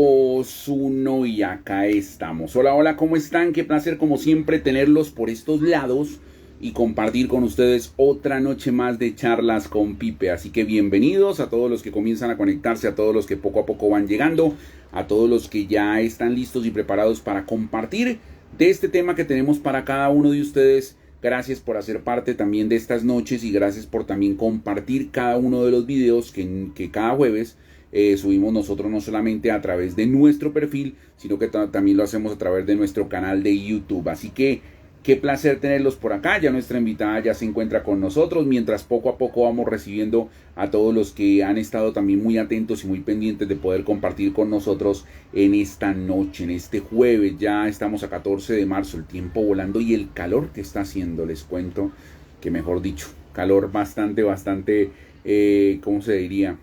2, 1 y acá estamos. Hola, hola, ¿cómo están? Qué placer como siempre tenerlos por estos lados y compartir con ustedes otra noche más de charlas con Pipe. Así que bienvenidos a todos los que comienzan a conectarse, a todos los que poco a poco van llegando, a todos los que ya están listos y preparados para compartir de este tema que tenemos para cada uno de ustedes. Gracias por hacer parte también de estas noches y gracias por también compartir cada uno de los videos que cada jueves subimos nosotros, no solamente a través de nuestro perfil, sino que también lo hacemos a través de nuestro canal de YouTube. Así que qué placer tenerlos por acá. Ya nuestra invitada ya se encuentra con nosotros, mientras poco a poco vamos recibiendo a todos los que han estado también muy atentos y muy pendientes de poder compartir con nosotros en esta noche, en este jueves. Ya estamos a 14 de marzo, el tiempo volando y el calor que está haciendo, les cuento que mejor dicho, calor bastante, ¿cómo se diría?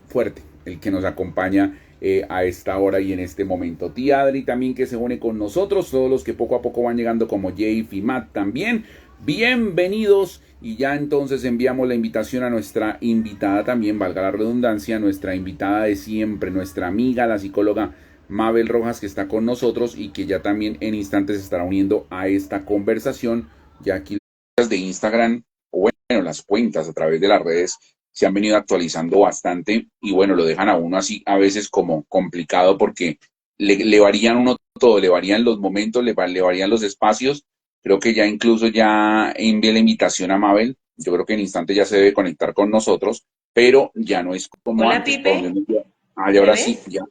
Fuerte, el que nos acompaña a esta hora y en este momento. Tía Adri también que se une con nosotros, todos los que poco a poco van llegando como Jay y Matt también, bienvenidos. Y ya entonces enviamos la invitación a nuestra invitada también, valga la redundancia, nuestra invitada de siempre, nuestra amiga, la psicóloga Mabel Rojas, que está con nosotros y que ya también en instantes se estará uniendo a esta conversación. Ya aquí las de Instagram, o bueno, las cuentas a través de las redes se han venido actualizando bastante y bueno, lo dejan a uno así a veces como complicado porque le varían uno todo, le varían los momentos, le varían los espacios. Creo que ya incluso ya envié la invitación a Mabel, yo creo que en instante ya se debe conectar con nosotros, pero ya no es como Hola antes, por donde Pipe, uno decía, ah, y ¿me ahora sí, ves? ya,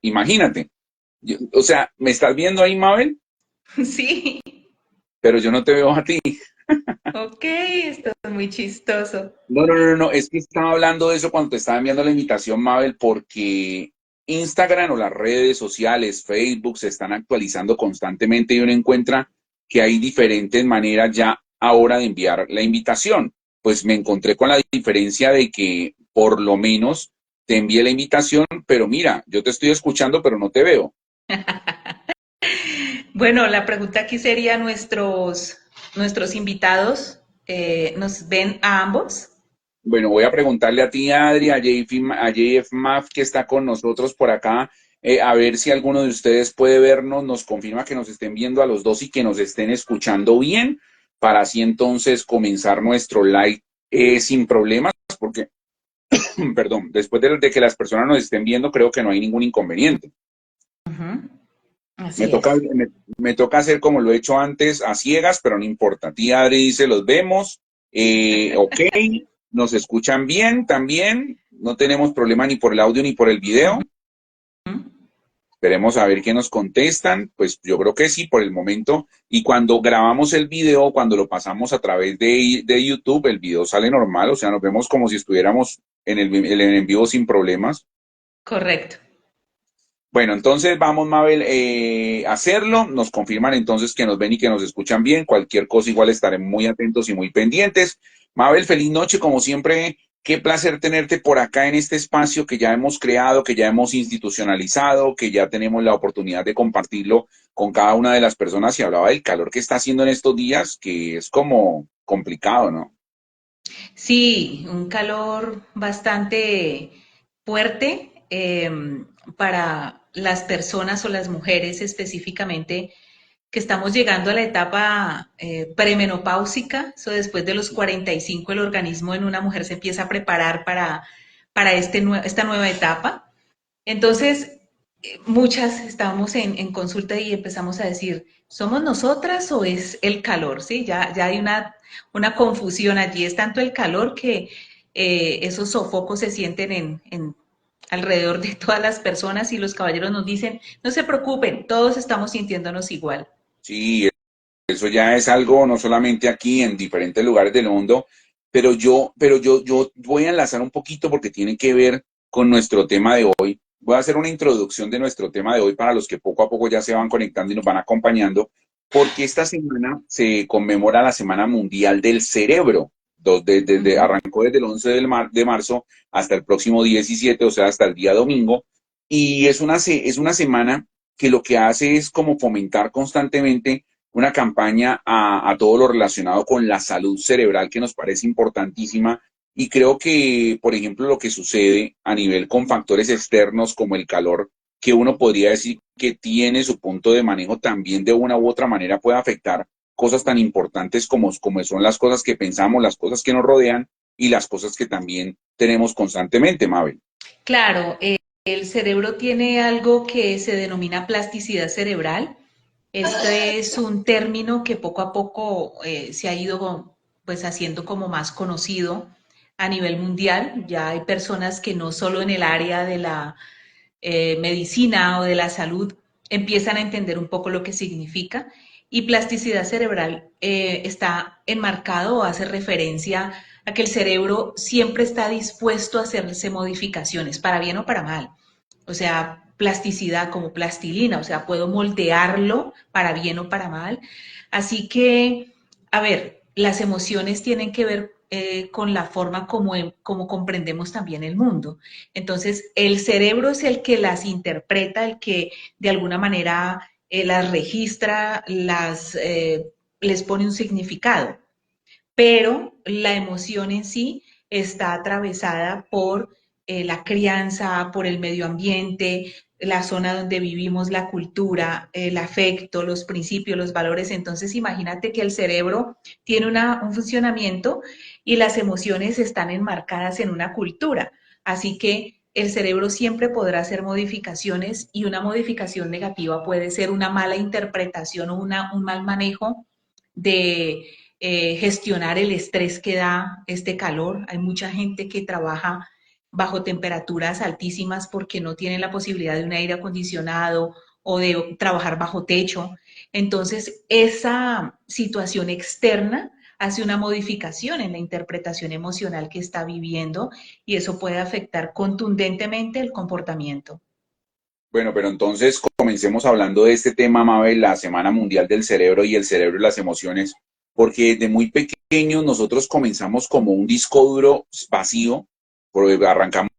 imagínate, o sea, ¿me estás viendo ahí, Mabel? Sí, Pero yo no te veo a ti. ok, esto es muy chistoso. No, es que estaba hablando de eso cuando te estaba enviando la invitación, Mabel, porque Instagram o las redes sociales, Facebook, se están actualizando constantemente y uno encuentra que hay diferentes maneras ya ahora de enviar la invitación. Pues me encontré con la diferencia de que por lo menos te envié la invitación, pero mira, yo te estoy escuchando, pero no te veo. Bueno, la pregunta aquí sería, nuestros invitados, ¿nos ven a ambos? Bueno, voy a preguntarle a ti, Adri, a JF Maf, que está con nosotros por acá, a ver si alguno de ustedes puede vernos, nos confirma que nos estén viendo a los dos y que nos estén escuchando bien, para así entonces comenzar nuestro live sin problemas, porque, perdón, después de que las personas nos estén viendo, creo que no hay ningún inconveniente. Ujú, Me así toca, es. me toca hacer como lo he hecho antes, a ciegas, pero no importa. Tía Adri dice, los vemos, ok, nos escuchan bien también, no tenemos problema ni por el audio ni por el video. Ujú. Esperemos a ver qué nos contestan, pues yo creo que sí, por el momento. Y cuando grabamos el video, cuando lo pasamos a través de YouTube, el video sale normal, o sea, nos vemos como si estuviéramos en vivo sin problemas. Correcto. Bueno, entonces vamos, Mabel, a hacerlo. Nos confirman entonces que nos ven y que nos escuchan bien. Cualquier cosa igual estaremos muy atentos y muy pendientes. Mabel, feliz noche, como siempre. Qué placer tenerte por acá en este espacio que ya hemos creado, que ya hemos institucionalizado, que ya tenemos la oportunidad de compartirlo con cada una de las personas. Y hablaba del calor que está haciendo en estos días, que es como complicado, ¿no? Sí, un calor bastante fuerte para las personas o las mujeres específicamente que estamos llegando a la etapa premenopáusica, eso después de los 45 el organismo en una mujer se empieza a preparar para esta nueva etapa. Entonces, muchas estamos en consulta y empezamos a decir, ¿somos nosotras o es el calor? ¿Sí? Ya hay una confusión allí, es tanto el calor que esos sofocos se sienten alrededor de todas las personas y los caballeros nos dicen, no se preocupen, todos estamos sintiéndonos igual. Sí, eso ya es algo no solamente aquí, en diferentes lugares del mundo, pero yo voy a enlazar un poquito porque tiene que ver con nuestro tema de hoy. Voy a hacer una introducción de nuestro tema de hoy para los que poco a poco ya se van conectando y nos van acompañando, porque esta semana se conmemora la Semana Mundial del Cerebro. Ujú. Arrancó desde el 11 de marzo hasta el próximo 17, o sea, hasta el día domingo, y es una semana que lo que hace es como fomentar constantemente una campaña a todo lo relacionado con la salud cerebral que nos parece importantísima y creo que, por ejemplo, lo que sucede a nivel con factores externos como el calor, que uno podría decir que tiene su punto de manejo también de una u otra manera puede afectar cosas tan importantes como son las cosas que pensamos, las cosas que nos rodean y las cosas que también tenemos constantemente, Mabel. Claro, el cerebro tiene algo que se denomina plasticidad cerebral. Este es un término que poco a poco se ha ido pues haciendo como más conocido a nivel mundial. Ya hay personas que no solo en el área de la medicina o de la salud empiezan a entender un poco lo que significa. Y plasticidad cerebral está enmarcado o hace referencia a que el cerebro siempre está dispuesto a hacerse modificaciones, para bien o para mal. O sea, plasticidad como plastilina, o sea, puedo moldearlo para bien o para mal. Así que, a ver, las emociones tienen que ver con la forma como comprendemos también el mundo. Entonces, el cerebro es el que las interpreta, el que de alguna manera las registra, les pone un significado, pero la emoción en sí está atravesada por la crianza, por el medio ambiente, la zona donde vivimos, la cultura, el afecto, los principios, los valores. Entonces, imagínate que el cerebro tiene un funcionamiento y las emociones están enmarcadas en una cultura. Así que el cerebro siempre podrá hacer modificaciones y una modificación negativa puede ser una mala interpretación o un mal manejo de gestionar el estrés que da este calor. Hay mucha gente que trabaja bajo temperaturas altísimas porque no tienen la posibilidad de un aire acondicionado o de trabajar bajo techo. Entonces, esa situación externa hace una modificación en la interpretación emocional que está viviendo y eso puede afectar contundentemente el comportamiento. Bueno, pero entonces comencemos hablando de este tema, Mabel, la Semana Mundial del Cerebro y el cerebro y las emociones, porque desde muy pequeños nosotros comenzamos como un disco duro vacío, porque arrancamos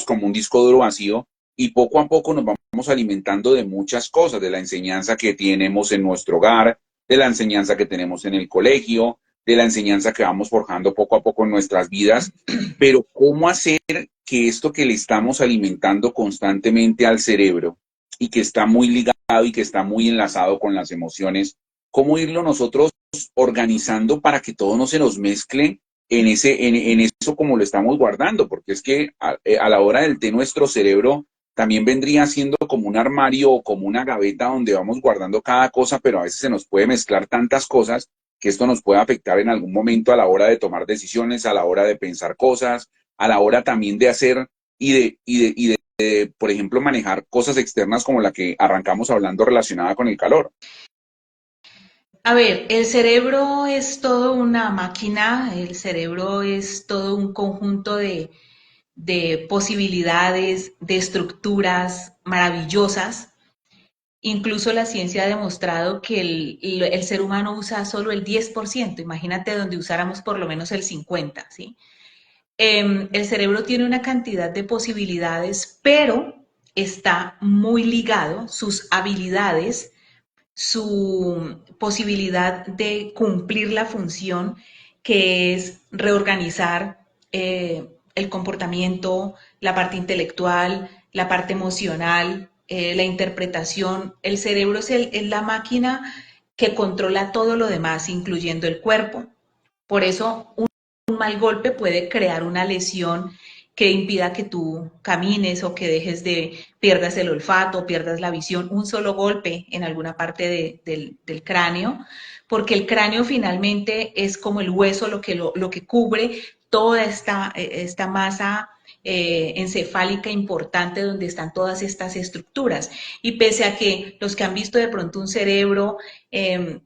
como un disco duro vacío y poco a poco nos vamos alimentando de muchas cosas, de la enseñanza que tenemos en nuestro hogar, de la enseñanza que tenemos en el colegio, de la enseñanza que vamos forjando poco a poco en nuestras vidas, pero ¿cómo hacer que esto que le estamos alimentando constantemente al cerebro y que está muy ligado y que está muy enlazado con las emociones, cómo irlo nosotros organizando para que todo no se nos mezcle en eso como lo estamos guardando? Porque es que a la hora del té nuestro cerebro también vendría siendo como un armario o como una gaveta donde vamos guardando cada cosa, pero a veces se nos puede mezclar tantas cosas que esto nos puede afectar en algún momento a la hora de tomar decisiones, a la hora de pensar cosas, a la hora también de hacer por ejemplo, manejar cosas externas como la que arrancamos hablando relacionada con el calor. A ver, el cerebro es todo una máquina, el cerebro es todo un conjunto de posibilidades, de estructuras maravillosas. Incluso la ciencia ha demostrado que el ser humano usa solo el 10%. Imagínate donde usáramos por lo menos el 50%, ¿sí? El cerebro tiene una cantidad de posibilidades, pero está muy ligado, sus habilidades, su posibilidad de cumplir la función que es reorganizar el comportamiento, la parte intelectual, la parte emocional, la interpretación. El cerebro es la máquina que controla todo lo demás, incluyendo el cuerpo. Por eso, un mal golpe puede crear una lesión que impida que tú camines o que dejes de, pierdas el olfato, pierdas la visión, un solo golpe en alguna parte del cráneo, porque el cráneo finalmente es como el hueso lo que cubre toda esta masa encefálica importante donde están todas estas estructuras. Y pese a que los que han visto de pronto un cerebro, eh,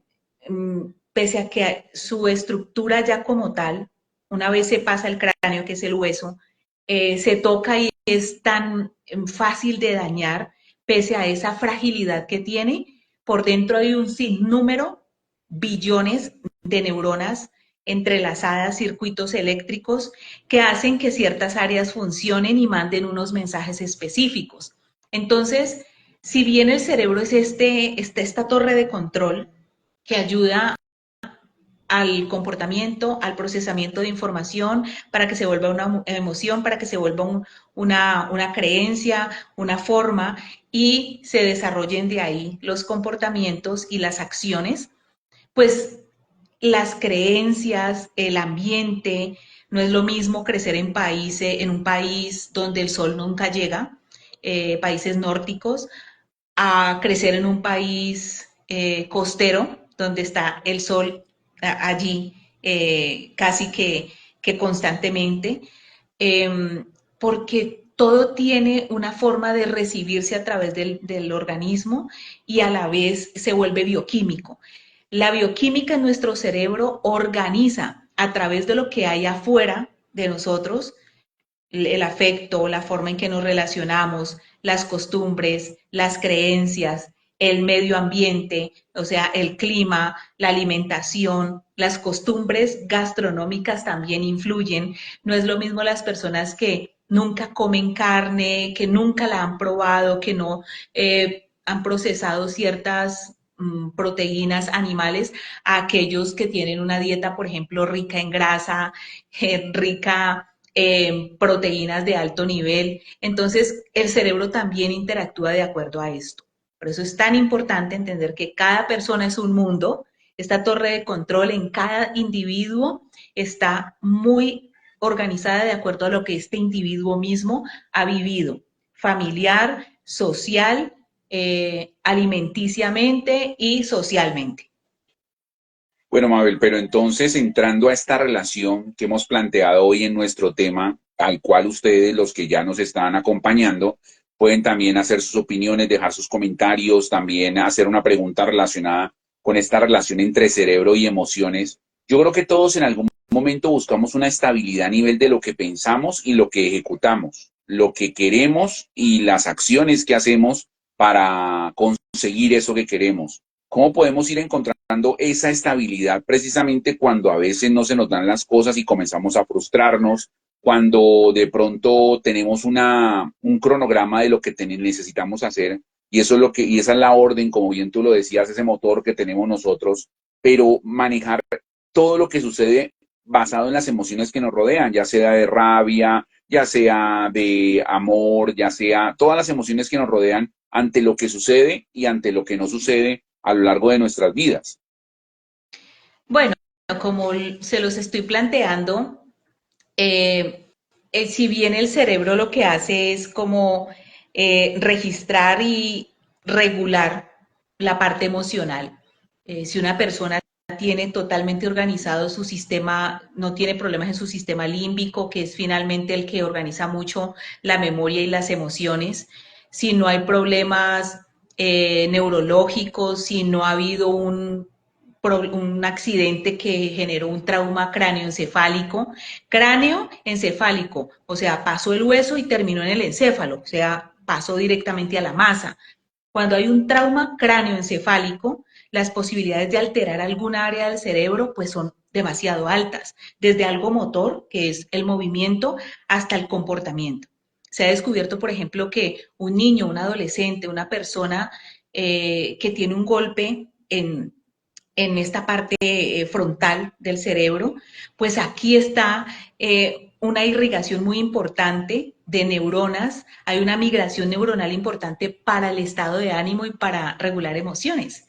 pese a que su estructura ya como tal, una vez se pasa el cráneo, que es el hueso, se toca y es tan fácil de dañar, pese a esa fragilidad que tiene, por dentro hay un sinnúmero, billones de neuronas entrelazadas, circuitos eléctricos, que hacen que ciertas áreas funcionen y manden unos mensajes específicos. Entonces, si bien el cerebro es esta torre de control que ayuda al comportamiento, al procesamiento de información, para que se vuelva una emoción, para que se vuelva una creencia, una forma. y se desarrollen de ahí los comportamientos y las acciones, pues las creencias, el ambiente, no es lo mismo crecer en un país donde el sol nunca llega, países nórdicos, a crecer en un país costero, donde está el sol allí casi que constantemente, porque todo tiene una forma de recibirse a través del organismo y a la vez se vuelve bioquímico. La bioquímica en nuestro cerebro organiza a través de lo que hay afuera de nosotros el afecto, la forma en que nos relacionamos, las costumbres, las creencias, el medio ambiente, o sea, el clima, la alimentación, las costumbres gastronómicas también influyen. No es lo mismo las personas que nunca comen carne, que nunca la han probado, que no han procesado ciertas proteínas animales, a aquellos que tienen una dieta, por ejemplo, rica en grasa, rica proteínas de alto nivel. Entonces, el cerebro también interactúa de acuerdo a esto. Por eso es tan importante entender que cada persona es un mundo, esta torre de control en cada individuo está muy organizada de acuerdo a lo que este individuo mismo ha vivido, familiar, social, alimenticiamente y socialmente. Bueno, Mabel, pero entonces entrando a esta relación que hemos planteado hoy en nuestro tema, al cual ustedes, los que ya nos están acompañando, pueden también hacer sus opiniones, dejar sus comentarios, también hacer una pregunta relacionada con esta relación entre cerebro y emociones. Yo creo que todos en algún momento buscamos una estabilidad a nivel de lo que pensamos y lo que ejecutamos, lo que queremos y las acciones que hacemos para conseguir eso que queremos. ¿Cómo podemos ir encontrando esa estabilidad precisamente cuando a veces no se nos dan las cosas y comenzamos a frustrarnos, cuando de pronto tenemos un cronograma de lo que necesitamos hacer y eso es y esa es la orden, como bien tú lo decías, ese motor que tenemos nosotros, pero manejar todo lo que sucede basado en las emociones que nos rodean, ya sea de rabia, ya sea de amor, ya sea todas las emociones que nos rodean ante lo que sucede y ante lo que no sucede a lo largo de nuestras vidas. Bueno, como se los estoy planteando, eh, si bien el cerebro lo que hace es como registrar y regular la parte emocional. Si una persona tiene totalmente organizado su sistema, no tiene problemas en su sistema límbico, que es finalmente el que organiza mucho la memoria y las emociones, si no hay problemas neurológicos, si no ha habido un accidente que generó un trauma cráneo encefálico, o sea, pasó el hueso y terminó en el encéfalo, o sea, pasó directamente a la masa. Cuando hay un trauma cráneoencefálico, las posibilidades de alterar alguna área del cerebro pues son demasiado altas, desde algo motor, que es el movimiento, hasta el comportamiento. Se ha descubierto, por ejemplo, que un niño, un adolescente, una persona que tiene un golpe en esta parte frontal del cerebro, pues aquí está una irrigación muy importante de neuronas, hay una migración neuronal importante para el estado de ánimo y para regular emociones.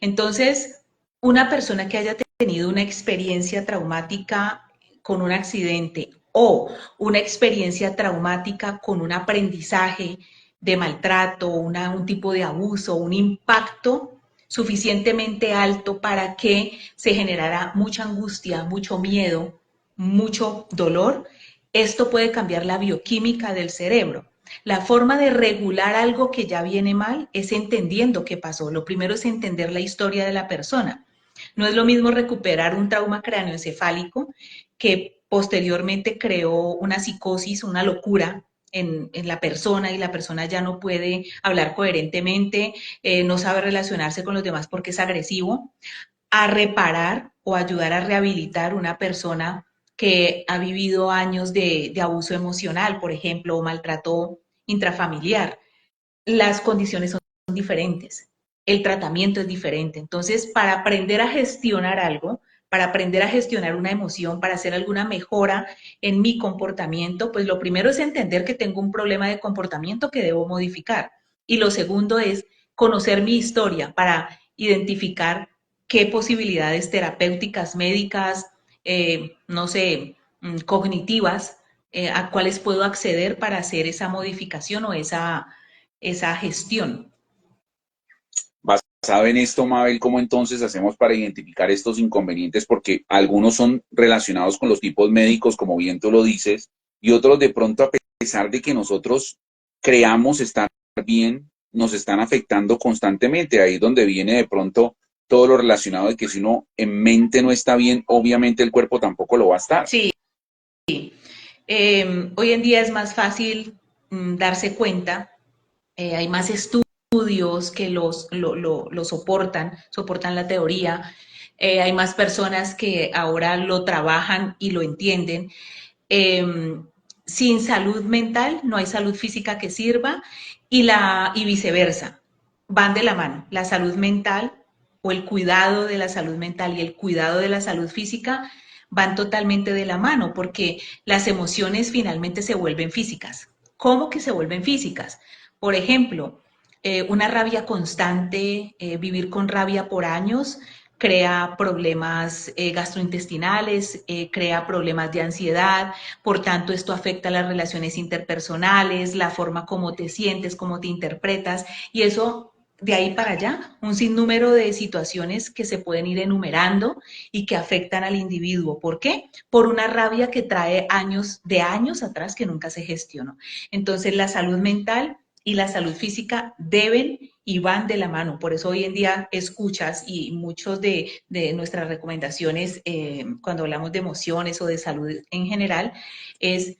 Entonces, una persona que haya tenido una experiencia traumática con un accidente o una experiencia traumática con un aprendizaje de maltrato, un tipo de abuso, un impacto suficientemente alto para que se generara mucha angustia, mucho miedo, mucho dolor, esto puede cambiar la bioquímica del cerebro. La forma de regular algo que ya viene mal es entendiendo qué pasó. Lo primero es entender la historia de la persona. No es lo mismo recuperar un trauma cráneoencefálico que posteriormente creó una psicosis, una locura en la persona y la persona ya no puede hablar coherentemente, no sabe relacionarse con los demás porque es agresivo, a reparar o ayudar a rehabilitar una persona que ha vivido años de abuso emocional, por ejemplo, o maltrato intrafamiliar. Las condiciones son diferentes, el tratamiento es diferente. Entonces, para aprender a gestionar algo, para aprender a gestionar una emoción, para hacer alguna mejora en mi comportamiento, pues lo primero es entender que tengo un problema de comportamiento que debo modificar. Y lo segundo es conocer mi historia para identificar qué posibilidades terapéuticas, médicas, no sé, cognitivas, a cuáles puedo acceder para hacer esa modificación o esa gestión. Basado en esto, Mabel, ¿cómo entonces hacemos para identificar estos inconvenientes? Porque algunos son relacionados con los tipos médicos, como bien tú lo dices, y otros de pronto, a pesar de que nosotros creamos estar bien, nos están afectando constantemente. Ahí es donde viene de pronto todo lo relacionado de que si uno en mente no está bien, obviamente el cuerpo tampoco lo va a estar. Sí, hoy en día es más fácil darse cuenta, hay más estudios que lo soportan la teoría, hay más personas que ahora lo trabajan y lo entienden. Eh, Sin salud mental no hay salud física que sirva y viceversa, van de la mano. La salud mental o el cuidado de la salud mental y el cuidado de la salud física van totalmente de la mano porque las emociones finalmente se vuelven físicas. ¿Cómo que se vuelven físicas? Por ejemplo, una rabia constante, vivir con rabia por años, crea problemas gastrointestinales, crea problemas de ansiedad, por tanto esto afecta las relaciones interpersonales, la forma como te sientes, cómo te interpretas y eso de ahí para allá, un sinnúmero de situaciones que se pueden ir enumerando y que afectan al individuo. ¿Por qué? Por una rabia que trae años atrás que nunca se gestionó. Entonces la salud mental y la salud física deben y van de la mano. Por eso hoy en día escuchas y muchos de nuestras recomendaciones cuando hablamos de emociones o de salud en general es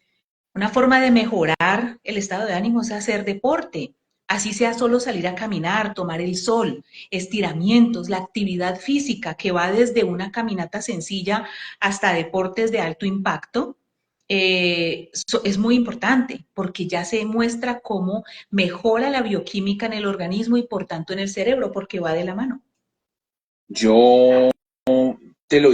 una forma de mejorar el estado de ánimo es hacer deporte. Así sea solo salir a caminar, tomar el sol, estiramientos, la actividad física que va desde una caminata sencilla hasta deportes de alto impacto, es muy importante porque ya se muestra cómo mejora la bioquímica en el organismo y por tanto en el cerebro porque va de la mano. Yo te lo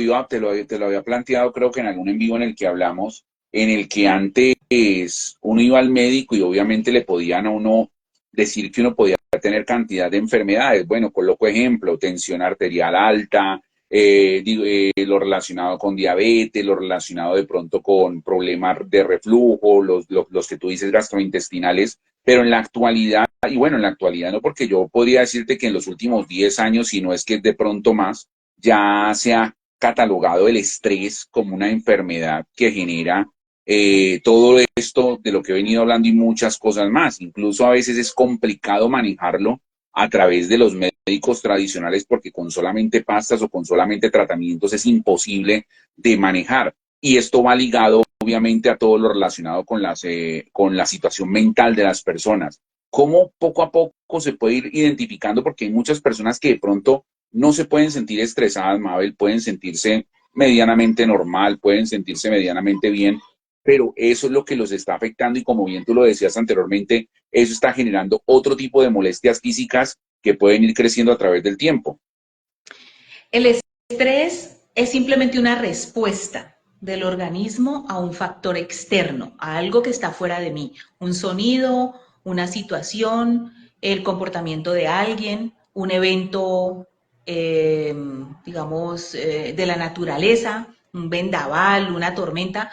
había planteado, creo que en algún en vivo en el que hablamos, en el que antes uno iba al médico y obviamente le podían a uno decir que uno podía tener cantidad de enfermedades. Bueno, coloco ejemplo, tensión arterial alta, lo relacionado con diabetes, lo relacionado de pronto con problemas de reflujo, los que tú dices gastrointestinales, pero en la actualidad, y bueno, en la actualidad no, porque yo podría decirte que en los últimos 10 años, si no es que de pronto más, ya se ha catalogado el estrés como una enfermedad que genera todo esto de lo que he venido hablando y muchas cosas más. Incluso a veces es complicado manejarlo a través de los médicos tradicionales porque con solamente pastas o con solamente tratamientos es imposible de manejar. Y esto va ligado obviamente a todo lo relacionado con la situación mental de las personas. ¿Cómo poco a poco se puede ir identificando? Porque hay muchas personas que de pronto no se pueden sentir estresadas, Mabel, pueden sentirse medianamente normal, pueden sentirse medianamente bien, pero eso es lo que los está afectando y como bien tú lo decías anteriormente, eso está generando otro tipo de molestias físicas que pueden ir creciendo a través del tiempo. El estrés es simplemente una respuesta del organismo a un factor externo, a algo que está fuera de mí, un sonido, una situación, el comportamiento de alguien, un evento, eh, digamos, de la naturaleza, un vendaval, una tormenta.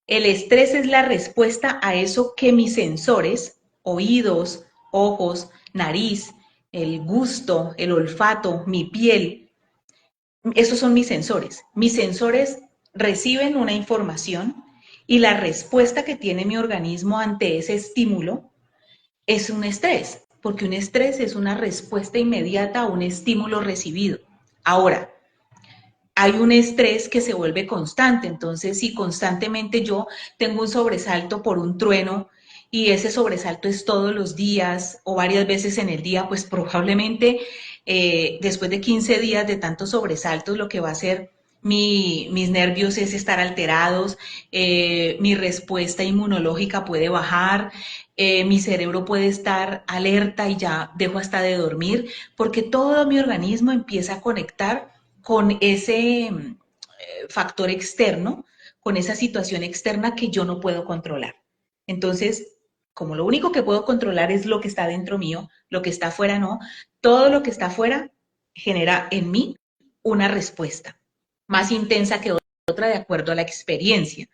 El estrés es la respuesta a eso que mis sensores, oídos, ojos, nariz, el gusto, el olfato, mi piel, esos son mis sensores. Mis sensores reciben una información y la respuesta que tiene mi organismo ante ese estímulo es un estrés, porque un estrés es una respuesta inmediata a un estímulo recibido. Ahora, hay un estrés que se vuelve constante, entonces si constantemente yo tengo un sobresalto por un trueno y ese sobresalto es todos los días o varias veces en el día, pues probablemente después de 15 días de tantos sobresaltos lo que va a hacer mis nervios es estar alterados, mi respuesta inmunológica puede bajar, mi cerebro puede estar alerta y ya dejo hasta de dormir, porque todo mi organismo empieza a conectar con ese factor externo, con esa situación externa que yo no puedo controlar. Entonces, como lo único que puedo controlar es lo que está dentro mío, lo que está afuera no, todo lo que está afuera genera en mí una respuesta más intensa que otra de acuerdo a la experiencia.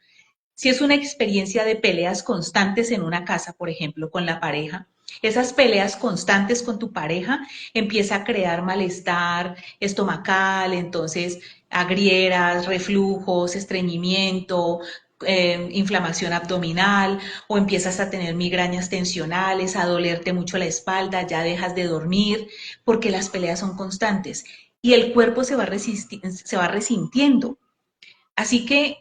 Si es una experiencia de peleas constantes en una casa, por ejemplo, con la pareja, esas peleas constantes con tu pareja empieza a crear malestar estomacal, entonces agrieras, reflujos, estreñimiento, inflamación abdominal, o empiezas a tener migrañas tensionales, a dolerte mucho la espalda, ya dejas de dormir, porque las peleas son constantes y el cuerpo se va resintiendo. Así que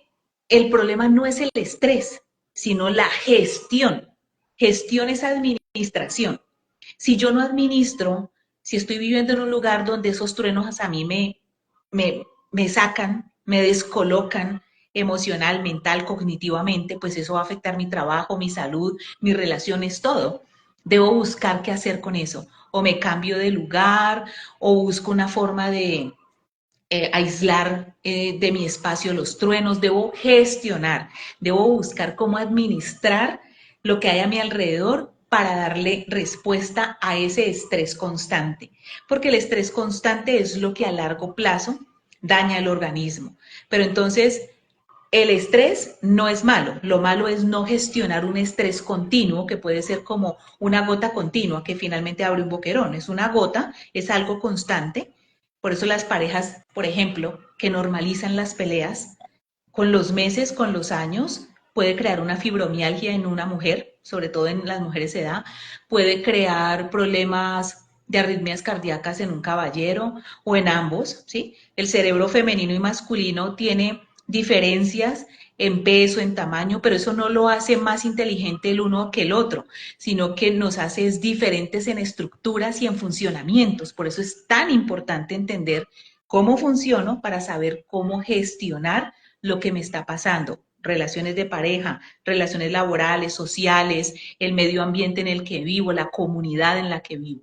el problema no es el estrés, sino la gestión. Gestión es administración. Si yo no administro, si estoy viviendo en un lugar donde esos truenos a mí me sacan, me descolocan emocional, mental, cognitivamente, pues eso va a afectar mi trabajo, mi salud, mis relaciones, todo. Debo buscar qué hacer con eso. O me cambio de lugar, o busco una forma de aislar de mi espacio los truenos, debo gestionar, debo buscar cómo administrar lo que hay a mi alrededor para darle respuesta a ese estrés constante, porque el estrés constante es lo que a largo plazo daña el organismo. Pero entonces, el estrés no es malo, lo malo es no gestionar un estrés continuo que puede ser como una gota continua que finalmente abre un boquerón. Es una gota, es algo constante. Por eso las parejas, por ejemplo, que normalizan las peleas, con los meses, con los años, puede crear una fibromialgia en una mujer, sobre todo en las mujeres de edad, puede crear problemas de arritmias cardíacas en un caballero o en ambos, ¿sí? El cerebro femenino y masculino tiene diferencias en peso, en tamaño, pero eso no lo hace más inteligente el uno que el otro, sino que nos hace diferentes en estructuras y en funcionamientos. Por eso es tan importante entender cómo funciono para saber cómo gestionar lo que me está pasando, relaciones de pareja, relaciones laborales, sociales, el medio ambiente en el que vivo, la comunidad en la que vivo.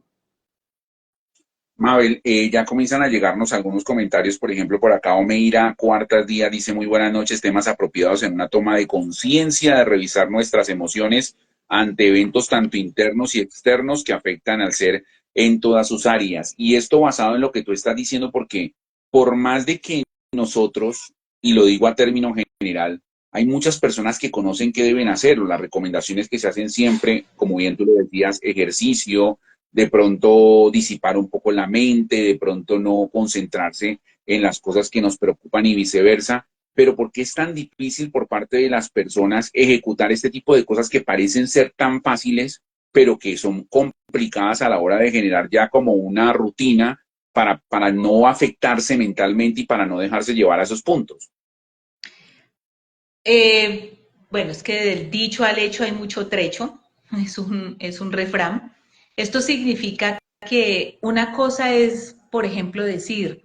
Mabel, ya comienzan a llegarnos algunos comentarios, por ejemplo, por acá Omeira Cuartas Díaz dice muy buenas noches, temas apropiados en una toma de conciencia de revisar nuestras emociones ante eventos tanto internos y externos que afectan al ser en todas sus áreas. Y esto basado en lo que tú estás diciendo, porque por más de que nosotros, y lo digo a término general, hay muchas personas que conocen qué deben hacer, las recomendaciones que se hacen siempre, como bien tú lo decías, ejercicio, de pronto disipar un poco la mente, de pronto no concentrarse en las cosas que nos preocupan y viceversa. Pero ¿por qué es tan difícil por parte de las personas ejecutar este tipo de cosas que parecen ser tan fáciles, pero que son complicadas a la hora de generar ya como una rutina para no afectarse mentalmente y para no dejarse llevar a esos puntos? Bueno, es que del dicho al hecho hay mucho trecho, es un refrán. Esto significa que una cosa es, por ejemplo, decir,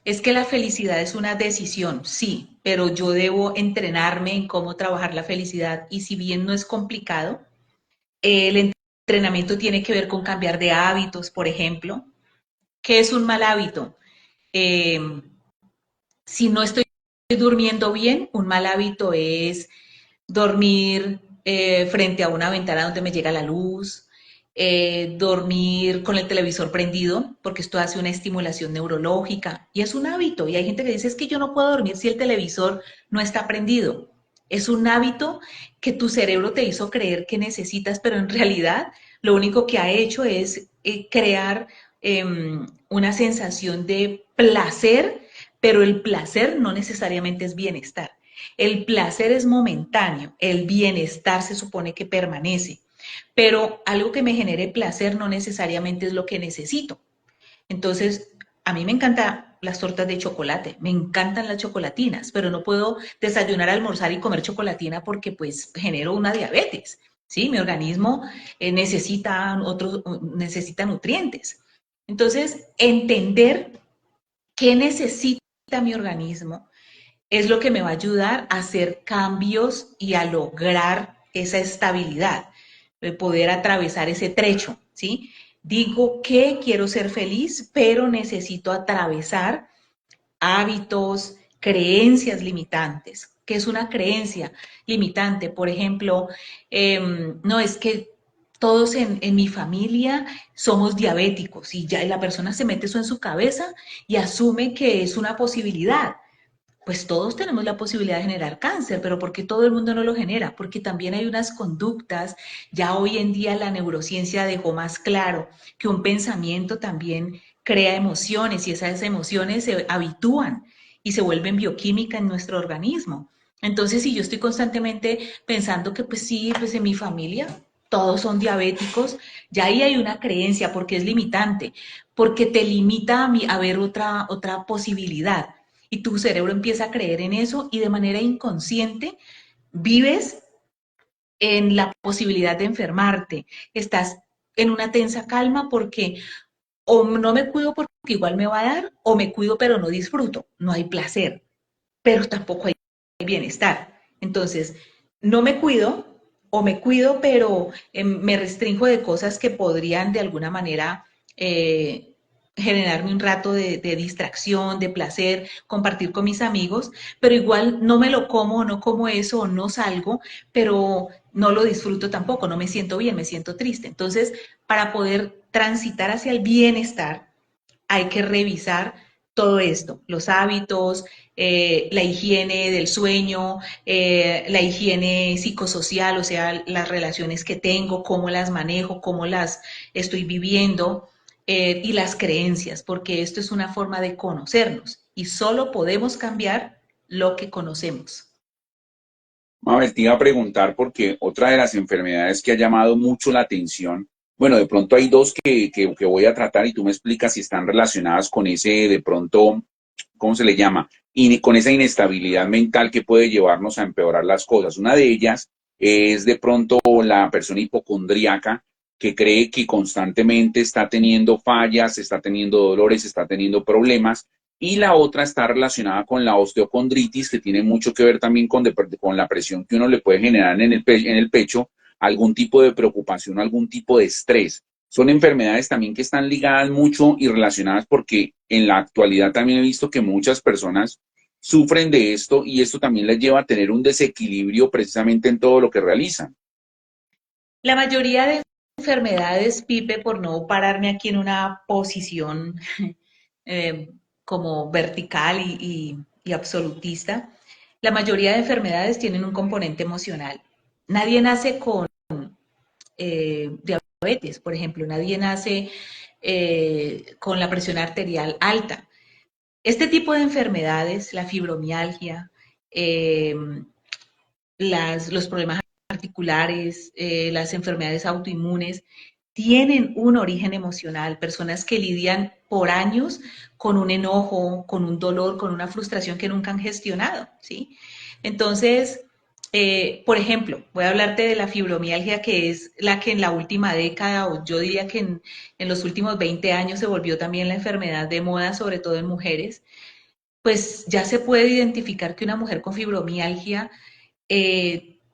es que la felicidad es una decisión, sí, pero yo debo entrenarme en cómo trabajar la felicidad y si bien no es complicado, el entrenamiento tiene que ver con cambiar de hábitos, por ejemplo. ¿Qué es un mal hábito? Eh, si no estoy durmiendo bien, un mal hábito es dormir frente a una ventana donde me llega la luz, dormir con el televisor prendido, porque esto hace una estimulación neurológica y es un hábito. Y hay gente que dice, es que yo no puedo dormir si el televisor no está prendido. Es un hábito que tu cerebro te hizo creer que necesitas, pero en realidad lo único que ha hecho es crear una sensación de placer, pero el placer no necesariamente es bienestar. El placer es momentáneo, el bienestar se supone que permanece, pero algo que me genere placer no necesariamente es lo que necesito. Entonces, a mí me encantan las tortas de chocolate, me encantan las chocolatinas, pero no puedo desayunar, almorzar y comer chocolatina porque pues genero una diabetes. Sí, mi organismo necesita nutrientes. Entonces, entender qué necesita mi organismo es lo que me va a ayudar a hacer cambios y a lograr esa estabilidad, de poder atravesar ese trecho, ¿sí? Digo que quiero ser feliz, pero necesito atravesar hábitos, creencias limitantes. ¿Qué es una creencia limitante? Por ejemplo, no es que todos en mi familia somos diabéticos y ya la persona se mete eso en su cabeza y asume que es una posibilidad. Pues todos tenemos la posibilidad de generar cáncer, pero ¿por qué todo el mundo no lo genera? Porque también hay unas conductas, ya hoy en día la neurociencia dejó más claro que un pensamiento también crea emociones y esas emociones se habitúan y se vuelven bioquímica en nuestro organismo. Entonces, si yo estoy constantemente pensando que pues sí, pues en mi familia todos son diabéticos, ya ahí hay una creencia porque es limitante, porque te limita a ver otra posibilidad y tu cerebro empieza a creer en eso y de manera inconsciente vives en la posibilidad de enfermarte. Estás en una tensa calma porque o no me cuido porque igual me va a dar, o me cuido pero no disfruto, no hay placer, pero tampoco hay bienestar. Entonces, no me cuido o me cuido, pero me restringo de cosas que podrían de alguna manera generarme un rato de distracción, de placer, compartir con mis amigos, pero igual no me lo como, no como eso, o no salgo, pero no lo disfruto tampoco, no me siento bien, me siento triste. Entonces, para poder transitar hacia el bienestar, hay que revisar todo esto, los hábitos, la higiene del sueño, la higiene psicosocial, o sea, las relaciones que tengo, cómo las manejo, cómo las estoy viviendo, y las creencias, porque esto es una forma de conocernos y solo podemos cambiar lo que conocemos. Mabel, te iba a preguntar porque otra de las enfermedades que ha llamado mucho la atención, bueno, de pronto hay dos que voy a tratar y tú me explicas si están relacionadas con ese, de pronto, ¿cómo se le llama? Con esa inestabilidad mental que puede llevarnos a empeorar las cosas. Una de ellas es de pronto la persona hipocondríaca que cree que constantemente está teniendo fallas, está teniendo dolores, está teniendo problemas, y la otra está relacionada con la osteocondritis, que tiene mucho que ver también con la presión que uno le puede generar en el pecho, algún tipo de preocupación, algún tipo de estrés. Son enfermedades también que están ligadas mucho y relacionadas porque en la actualidad también he visto que muchas personas sufren de esto y esto también les lleva a tener un desequilibrio precisamente en todo lo que realizan. La mayoría de enfermedades, Pipe, por no pararme aquí en una posición eh, como vertical y absolutista, la mayoría de enfermedades tienen un componente emocional. Nadie nace con diabetes, por ejemplo, nadie nace con la presión arterial alta. Este tipo de enfermedades, la fibromialgia, eh, los problemas articulares, las enfermedades autoinmunes, tienen un origen emocional, personas que lidian por años con un enojo, con un dolor, con una frustración que nunca han gestionado, ¿sí? Entonces, por ejemplo, voy a hablarte de la fibromialgia, que es la que en la última década, o yo diría que en los últimos 20 años se volvió también la enfermedad de moda, sobre todo en mujeres. Pues ya se puede identificar que una mujer con fibromialgia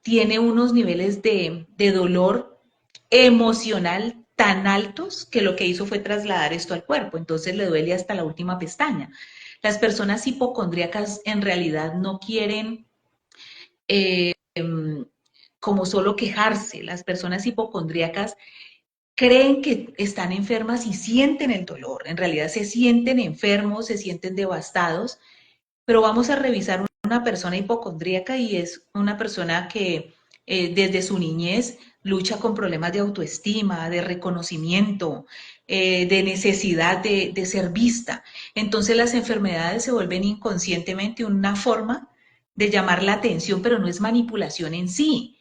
tiene unos niveles de dolor emocional tan altos que lo que hizo fue trasladar esto al cuerpo, entonces le duele hasta la última pestaña. Las personas hipocondríacas en realidad no quieren como solo quejarse, las personas hipocondríacas creen que están enfermas y sienten el dolor, en realidad se sienten enfermos, se sienten devastados, pero vamos a revisar una persona hipocondríaca y es una persona que desde su niñez lucha con problemas de autoestima, de reconocimiento, de necesidad de ser vista. Entonces las enfermedades se vuelven inconscientemente una forma de llamar la atención, pero no es manipulación en sí.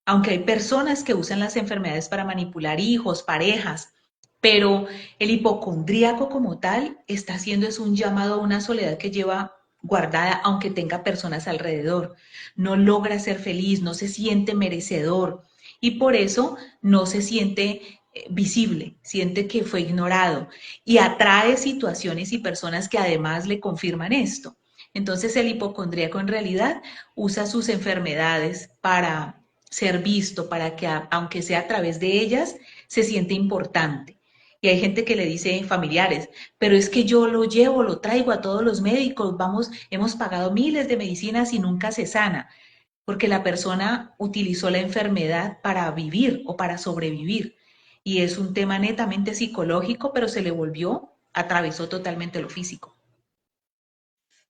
Aunque hay personas que usan las enfermedades para manipular hijos, parejas, pero el hipocondríaco como tal está haciendo es un llamado a una soledad que lleva guardada, aunque tenga personas alrededor. No logra ser feliz, no se siente merecedor y por eso no se siente visible, siente que fue ignorado y atrae situaciones y personas que además le confirman esto. Entonces el hipocondríaco en realidad usa sus enfermedades para ser visto, para que aunque sea a través de ellas, se siente importante. Y hay gente que le dice familiares, pero es que yo lo llevo, lo traigo a todos los médicos, vamos, hemos pagado miles de medicinas y nunca se sana. porque la persona utilizó la enfermedad para vivir o para sobrevivir. Y es un tema netamente psicológico, pero se le volvió, atravesó totalmente lo físico.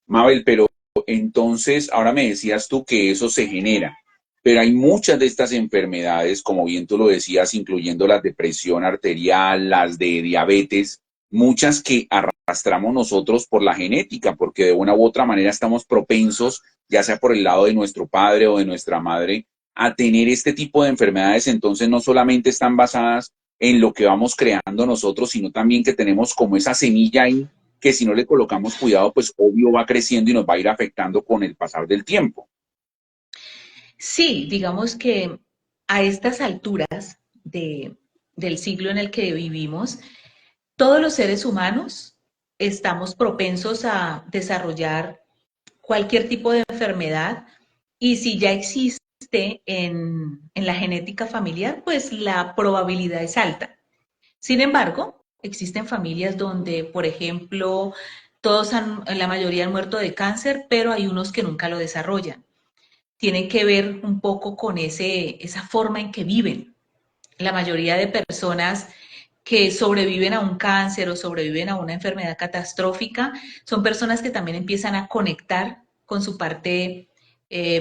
Mabel, pero entonces ahora me decías tú que eso se genera, pero hay muchas de estas enfermedades, como bien tú lo decías, incluyendo la depresión arterial, las de diabetes, muchas que arrastramos nosotros por la genética, porque de una u otra manera estamos propensos, ya sea por el lado de nuestro padre o de nuestra madre, a tener este tipo de enfermedades. Entonces no solamente están basadas en lo que vamos creando nosotros, sino también que tenemos como esa semilla ahí que si no le colocamos cuidado, pues obvio va creciendo y nos va a ir afectando con el pasar del tiempo. Sí, digamos que a estas alturas del siglo en el que vivimos, todos los seres humanos estamos propensos a desarrollar cualquier tipo de enfermedad y si ya existe en la genética familiar, pues la probabilidad es alta. Sin embargo, existen familias donde, por ejemplo, la mayoría han muerto de cáncer, pero hay unos que nunca lo desarrollan. Tiene que ver un poco con esa forma en que viven. La mayoría de personas que sobreviven a un cáncer o sobreviven a una enfermedad catastrófica son personas que también empiezan a conectar con su parte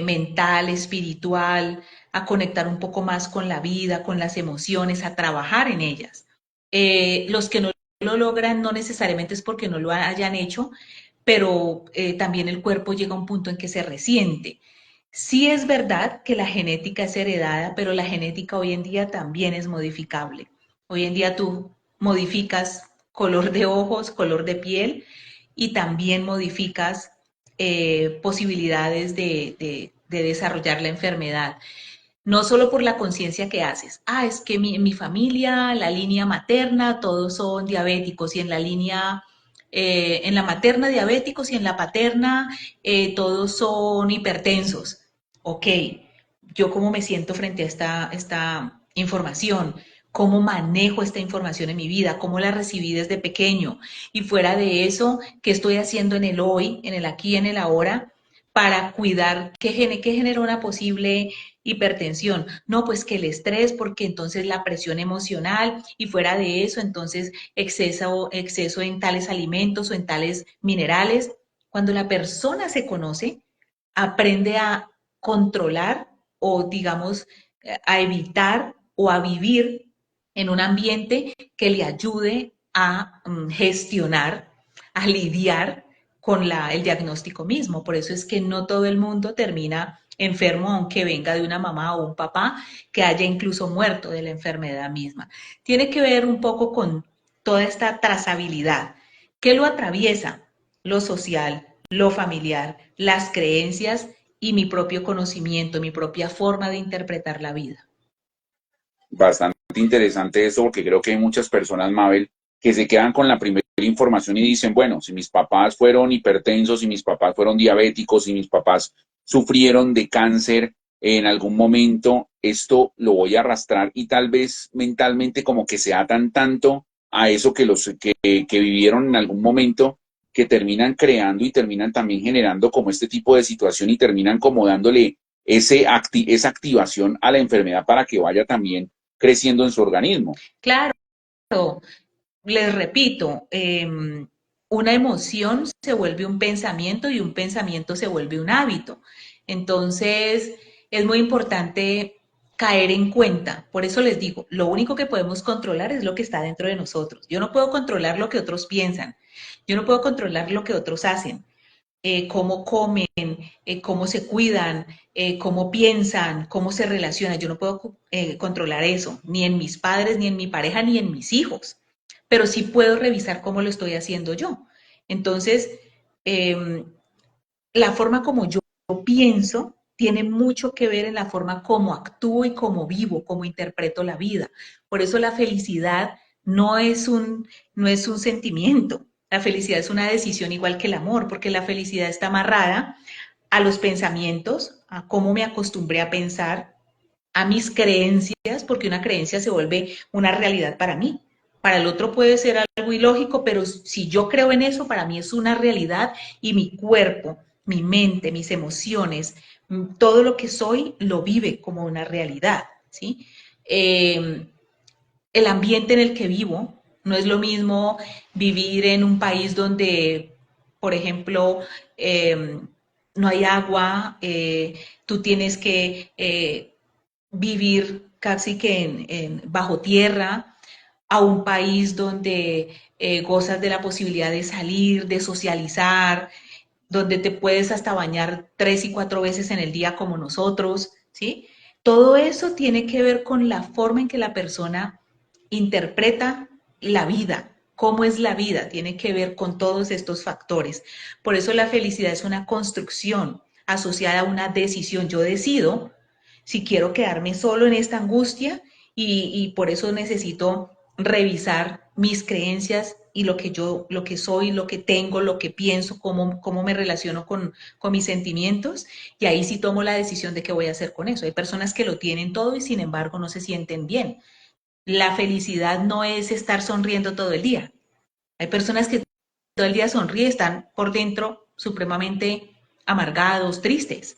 mental, espiritual, a conectar un poco más con la vida, con las emociones, a trabajar en ellas. Los que no lo logran no necesariamente es porque no lo hayan hecho, pero también el cuerpo llega a un punto en que se resiente. Sí es verdad que la genética es heredada, pero la genética hoy en día también es modificable. Hoy en día tú modificas color de ojos, color de piel y también modificas posibilidades de desarrollar la enfermedad. No solo por la conciencia que haces. Ah, es que en mi familia, la línea materna, todos son diabéticos y en la línea, en la materna diabéticos y en la paterna todos son hipertensos. Ok, yo cómo me siento frente a esta información, cómo manejo esta información en mi vida, cómo la recibí desde pequeño y fuera de eso, qué estoy haciendo en el hoy, en el aquí, en el ahora, para cuidar qué genera una posible hipertensión. No, pues que el estrés, porque entonces la presión emocional y fuera de eso, entonces exceso en tales alimentos o en tales minerales. Cuando la persona se conoce, aprende a controlar o, digamos, a evitar o a vivir en un ambiente que le ayude a gestionar, a lidiar con el diagnóstico mismo. Por eso es que no todo el mundo termina enfermo, aunque venga de una mamá o un papá que haya incluso muerto de la enfermedad misma. Tiene que ver un poco con toda esta trazabilidad. ¿Qué lo atraviesa? Lo social, lo familiar, las creencias y mi propio conocimiento, mi propia forma de interpretar la vida. Bastante interesante eso porque creo que hay muchas personas, Mabel, que se quedan con la primera información y dicen, bueno, si mis papás fueron hipertensos, si mis papás fueron diabéticos, si mis papás sufrieron de cáncer en algún momento, esto lo voy a arrastrar y tal vez mentalmente como que se atan tanto a eso que vivieron en algún momento que terminan creando y terminan también generando como este tipo de situación y terminan como dándole esa activación a la enfermedad para que vaya también creciendo en su organismo. Claro, les repito, una emoción se vuelve un pensamiento y un pensamiento se vuelve un hábito. Entonces, es muy importante caer en cuenta. Por eso les digo, lo único que podemos controlar es lo que está dentro de nosotros. Yo no puedo controlar lo que otros piensan. Yo no puedo controlar lo que otros hacen. Cómo comen, cómo se cuidan, cómo piensan, cómo se relacionan. Yo no puedo controlar eso, ni en mis padres, ni en mi pareja, ni en mis hijos, pero sí puedo revisar cómo lo estoy haciendo yo. Entonces, eh, la forma como yo pienso tiene mucho que ver en la forma como actúo y cómo vivo, cómo interpreto la vida. Por eso la felicidad no es un sentimiento, la felicidad es una decisión igual que el amor, porque la felicidad está amarrada a los pensamientos, a cómo me acostumbré a pensar, a mis creencias, porque una creencia se vuelve una realidad para mí. Para el otro puede ser algo ilógico, pero si yo creo en eso, para mí es una realidad y mi cuerpo mi mente, mis emociones, todo lo que soy lo vive como una realidad, ¿sí? Eh, el ambiente en el que vivo, no es lo mismo vivir en un país donde, por ejemplo, eh, no hay agua, tú tienes que vivir casi que bajo tierra, a un país donde gozas de la posibilidad de salir, de socializar, donde te puedes hasta bañar 3 y 4 veces en el día como nosotros, ¿sí? Todo eso tiene que ver con la forma en que la persona interpreta la vida, cómo es la vida, tiene que ver con todos estos factores. Por eso la felicidad es una construcción asociada a una decisión. Yo decido si quiero quedarme solo en esta angustia y por eso necesito revisar mis creencias y lo que soy, lo que tengo, lo que pienso, cómo me relaciono con mis sentimientos, y ahí sí tomo la decisión de qué voy a hacer con eso. Hay personas que lo tienen todo y sin embargo no se sienten bien. La felicidad no es estar sonriendo todo el día. Hay personas que todo el día sonríen, están por dentro supremamente amargados, tristes.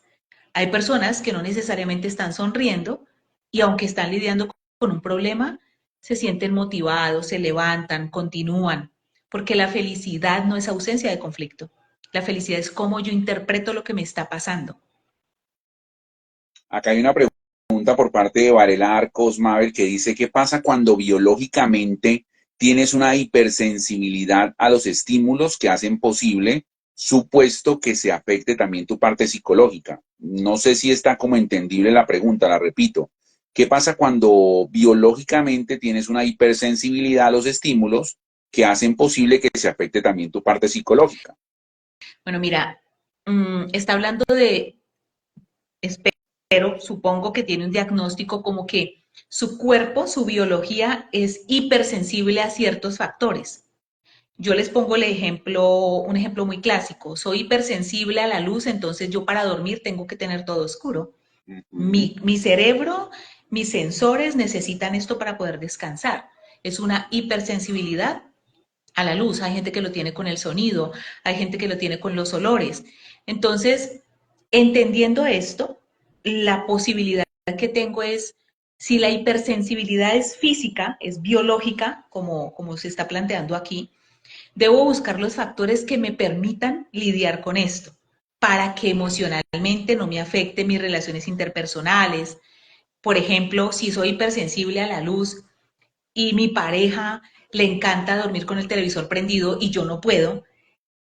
Hay personas que no necesariamente están sonriendo y aunque están lidiando con un problema, se sienten motivados, se levantan, continúan, porque la felicidad no es ausencia de conflicto. La felicidad es cómo yo interpreto lo que me está pasando. Acá hay una pregunta por parte de Varela Arcos Mabel que dice, ¿qué pasa cuando biológicamente tienes una hipersensibilidad a los estímulos que hacen posible, supuesto que se afecte también tu parte psicológica? No sé si está como entendible la pregunta, la repito. ¿Qué pasa cuando biológicamente tienes una hipersensibilidad a los estímulos que hacen posible que se afecte también tu parte psicológica? Bueno, mira, está hablando de, espero, supongo que tiene un diagnóstico como que su cuerpo, su biología es hipersensible a ciertos factores. Yo les pongo un ejemplo muy clásico. Soy hipersensible a la luz, entonces yo para dormir tengo que tener todo oscuro. Uh -huh. Mi cerebro, mis sensores necesitan esto para poder descansar. Es una hipersensibilidad a la luz. Hay gente que lo tiene con el sonido, hay gente que lo tiene con los olores. Entonces, entendiendo esto, la posibilidad que tengo es, si la hipersensibilidad es física, es biológica, como se está planteando aquí, debo buscar los factores que me permitan lidiar con esto para que emocionalmente no me afecte mis relaciones interpersonales. Por ejemplo, si soy hipersensible a la luz y mi pareja le encanta dormir con el televisor prendido y yo no puedo,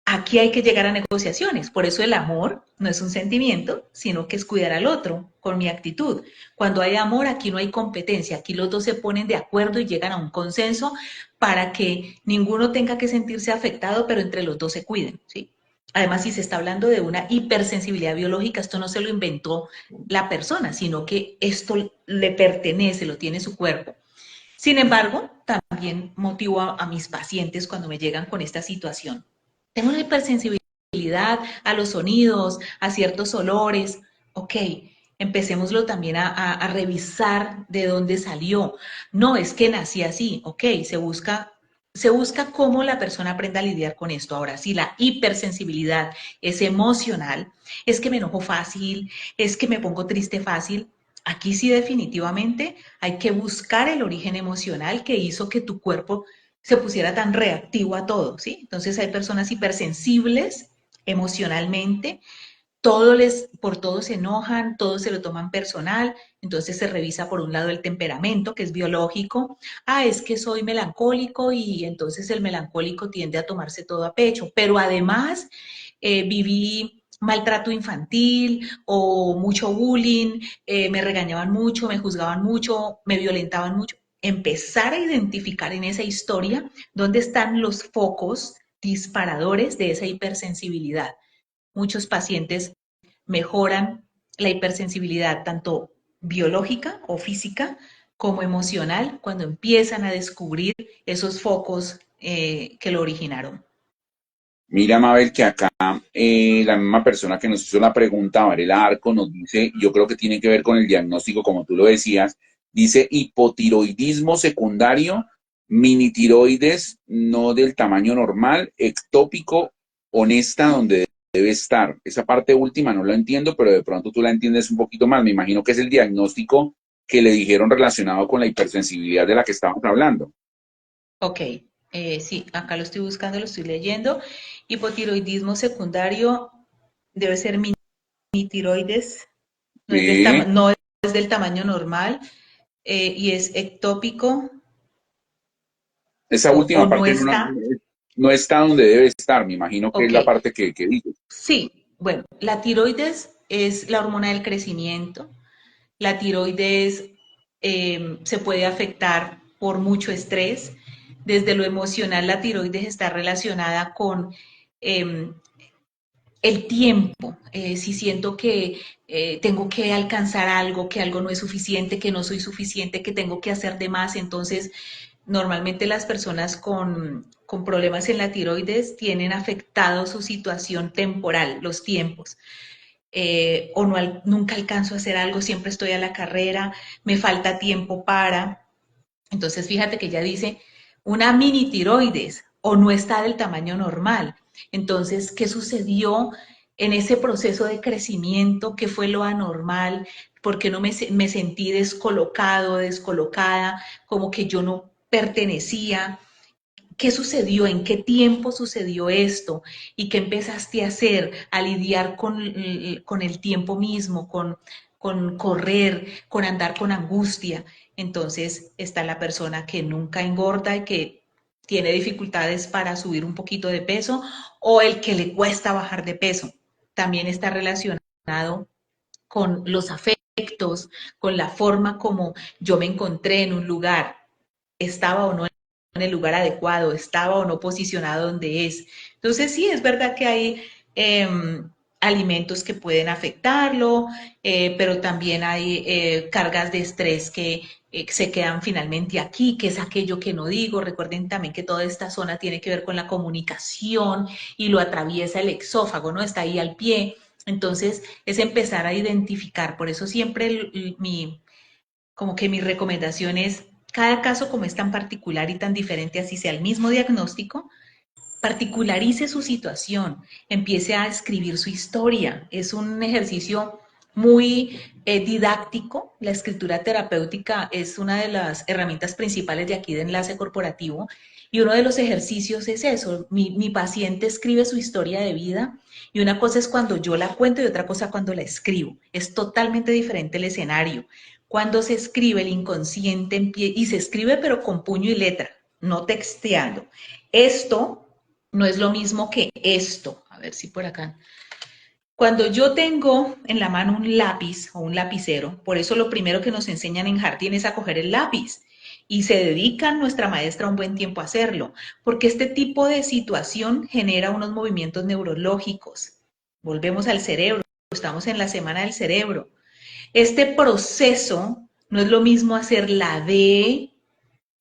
aquí hay que llegar a negociaciones. Por eso el amor no es un sentimiento, sino que es cuidar al otro con mi actitud. Cuando hay amor, aquí no hay competencia, aquí los dos se ponen de acuerdo y llegan a un consenso para que ninguno tenga que sentirse afectado, pero entre los dos se cuiden, ¿sí? Además, si se está hablando de una hipersensibilidad biológica, esto no se lo inventó la persona, sino que esto le pertenece, lo tiene su cuerpo. Sin embargo, también motivo a mis pacientes cuando me llegan con esta situación. Tengo una hipersensibilidad a los sonidos, a ciertos olores. Ok, empecémoslo también a revisar de dónde salió. No es que nací así. Ok, se busca cómo la persona aprenda a lidiar con esto. Ahora, si la hipersensibilidad es emocional, es que me enojo fácil, es que me pongo triste fácil. Aquí sí definitivamente hay que buscar el origen emocional que hizo que tu cuerpo se pusiera tan reactivo a todo, ¿sí? Entonces hay personas hipersensibles emocionalmente, por todo se enojan, todo se lo toman personal, entonces se revisa por un lado el temperamento, que es biológico. Ah, es que soy melancólico y entonces el melancólico tiende a tomarse todo a pecho, pero además viví maltrato infantil o mucho bullying, me regañaban mucho, me juzgaban mucho, me violentaban mucho. Empezar a identificar en esa historia dónde están los focos disparadores de esa hipersensibilidad. Muchos pacientes mejoran la hipersensibilidad tanto biológica o física como emocional cuando empiezan a descubrir esos focos que lo originaron. Mira, Mabel, que acá la misma persona que nos hizo la pregunta, Varela Arco, nos dice, yo creo que tiene que ver con el diagnóstico, como tú lo decías, dice hipotiroidismo secundario, mini tiroides no del tamaño normal, ectópico, honesta, donde debe estar. Esa parte última no la entiendo, pero de pronto tú la entiendes un poquito más. Me imagino que es el diagnóstico que le dijeron relacionado con la hipersensibilidad de la que estábamos hablando. Ok, sí, acá lo estoy buscando, lo estoy leyendo. Hipotiroidismo secundario debe ser mini tiroides, Sí, no es del tamaño normal y es ectópico esa o última no parte está. no está donde debe estar. Me imagino que es Ok, la parte que dices. sí, bueno, la tiroides es la hormona del crecimiento. La tiroides se puede afectar por mucho estrés. Desde lo emocional, la tiroides está relacionada con eh, el tiempo. Si siento que tengo que alcanzar algo, que algo no es suficiente, que no soy suficiente, que tengo que hacer de más, entonces normalmente las personas con problemas en la tiroides tienen afectado su situación temporal, los tiempos. O no, nunca alcanzo a hacer algo, siempre estoy a la carrera, me falta tiempo para. Entonces, fíjate que ella dice una mini tiroides o no está del tamaño normal. Entonces, ¿qué sucedió en ese proceso de crecimiento? ¿Qué fue lo anormal? ¿Por qué no me sentí descolocado, descolocada, como que yo no pertenecía? ¿Qué sucedió? ¿En qué tiempo sucedió esto? ¿Y qué empezaste a hacer? A lidiar con el tiempo mismo, con correr, con andar con angustia. Entonces está la persona que nunca engorda y que tiene dificultades para subir un poquito de peso o el que le cuesta bajar de peso. También está relacionado con los afectos, con la forma como yo me encontré en un lugar, estaba o no en el lugar adecuado, estaba o no posicionado donde es. Entonces sí, es verdad que hay alimentos que pueden afectarlo, pero también hay cargas de estrés que se quedan finalmente aquí, que es aquello que no digo. Recuerden también que toda esta zona tiene que ver con la comunicación y lo atraviesa el exófago, ¿no? Está ahí al pie. Entonces es empezar a identificar. Por eso siempre como que mi recomendación es, cada caso como es tan particular y tan diferente, así sea el mismo diagnóstico, particularice su situación, empiece a escribir su historia. Es un ejercicio muy didáctico. La escritura terapéutica es una de las herramientas principales de aquí de Enlace Corporativo. Y uno de los ejercicios es eso. Mi paciente escribe su historia de vida y una cosa es cuando yo la cuento y otra cosa cuando la escribo. Es totalmente diferente el escenario. Cuando se escribe el inconsciente y se escribe pero con puño y letra, no texteando. Esto no es lo mismo que esto. A ver si por acá. Cuando yo tengo en la mano un lápiz o un lapicero, por eso lo primero que nos enseñan en jardín es a coger el lápiz. Y se dedican nuestra maestra un buen tiempo a hacerlo, porque este tipo de situación genera unos movimientos neurológicos. Volvemos al cerebro, estamos en la semana del cerebro. Este proceso no es lo mismo hacer la D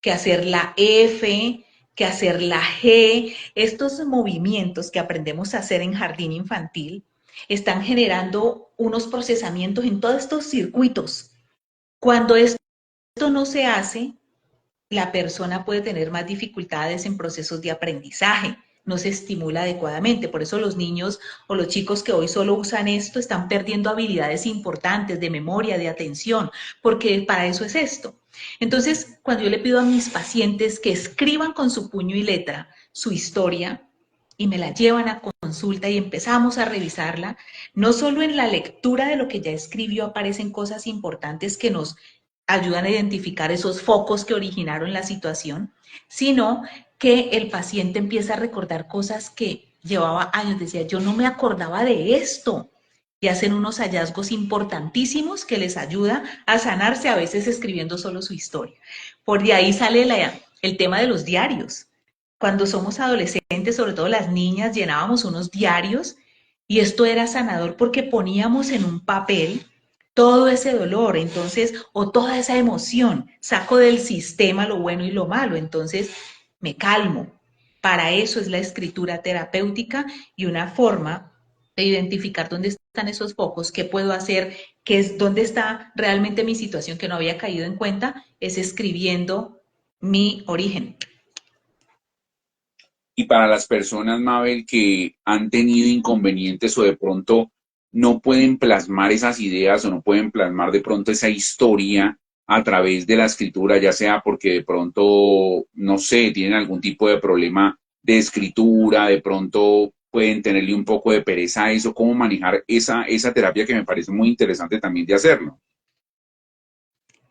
que hacer la F, que hacer la G. Estos movimientos que aprendemos a hacer en jardín infantil están generando unos procesamientos en todos estos circuitos. Cuando esto no se hace, la persona puede tener más dificultades en procesos de aprendizaje, no se estimula adecuadamente. Por eso los niños o los chicos que hoy solo usan esto están perdiendo habilidades importantes de memoria, de atención, porque para eso es esto. Entonces, cuando yo le pido a mis pacientes que escriban con su puño y letra su historia y me la llevan a consulta y empezamos a revisarla, no solo en la lectura de lo que ya escribió aparecen cosas importantes que nos ayudan a identificar esos focos que originaron la situación, sino que el paciente empieza a recordar cosas que llevaba años, decía, yo no me acordaba de esto, y hacen unos hallazgos importantísimos que les ayuda a sanarse, a veces escribiendo solo su historia. Por de ahí sale el tema de los diarios. Cuando somos adolescentes, sobre todo las niñas, llenábamos unos diarios y esto era sanador porque poníamos en un papel todo ese dolor, entonces, o toda esa emoción, saco del sistema lo bueno y lo malo, entonces me calmo. Para eso es la escritura terapéutica y una forma de identificar dónde están esos focos, qué puedo hacer, qué es dónde está realmente mi situación que no había caído en cuenta, es escribiendo mi origen. Y para las personas, Mabel, que han tenido inconvenientes o de pronto no pueden plasmar esas ideas o no pueden plasmar de pronto esa historia a través de la escritura, ya sea porque de pronto, no sé, tienen algún tipo de problema de escritura, de pronto pueden tenerle un poco de pereza a eso, cómo manejar esa terapia que me parece muy interesante también de hacerlo.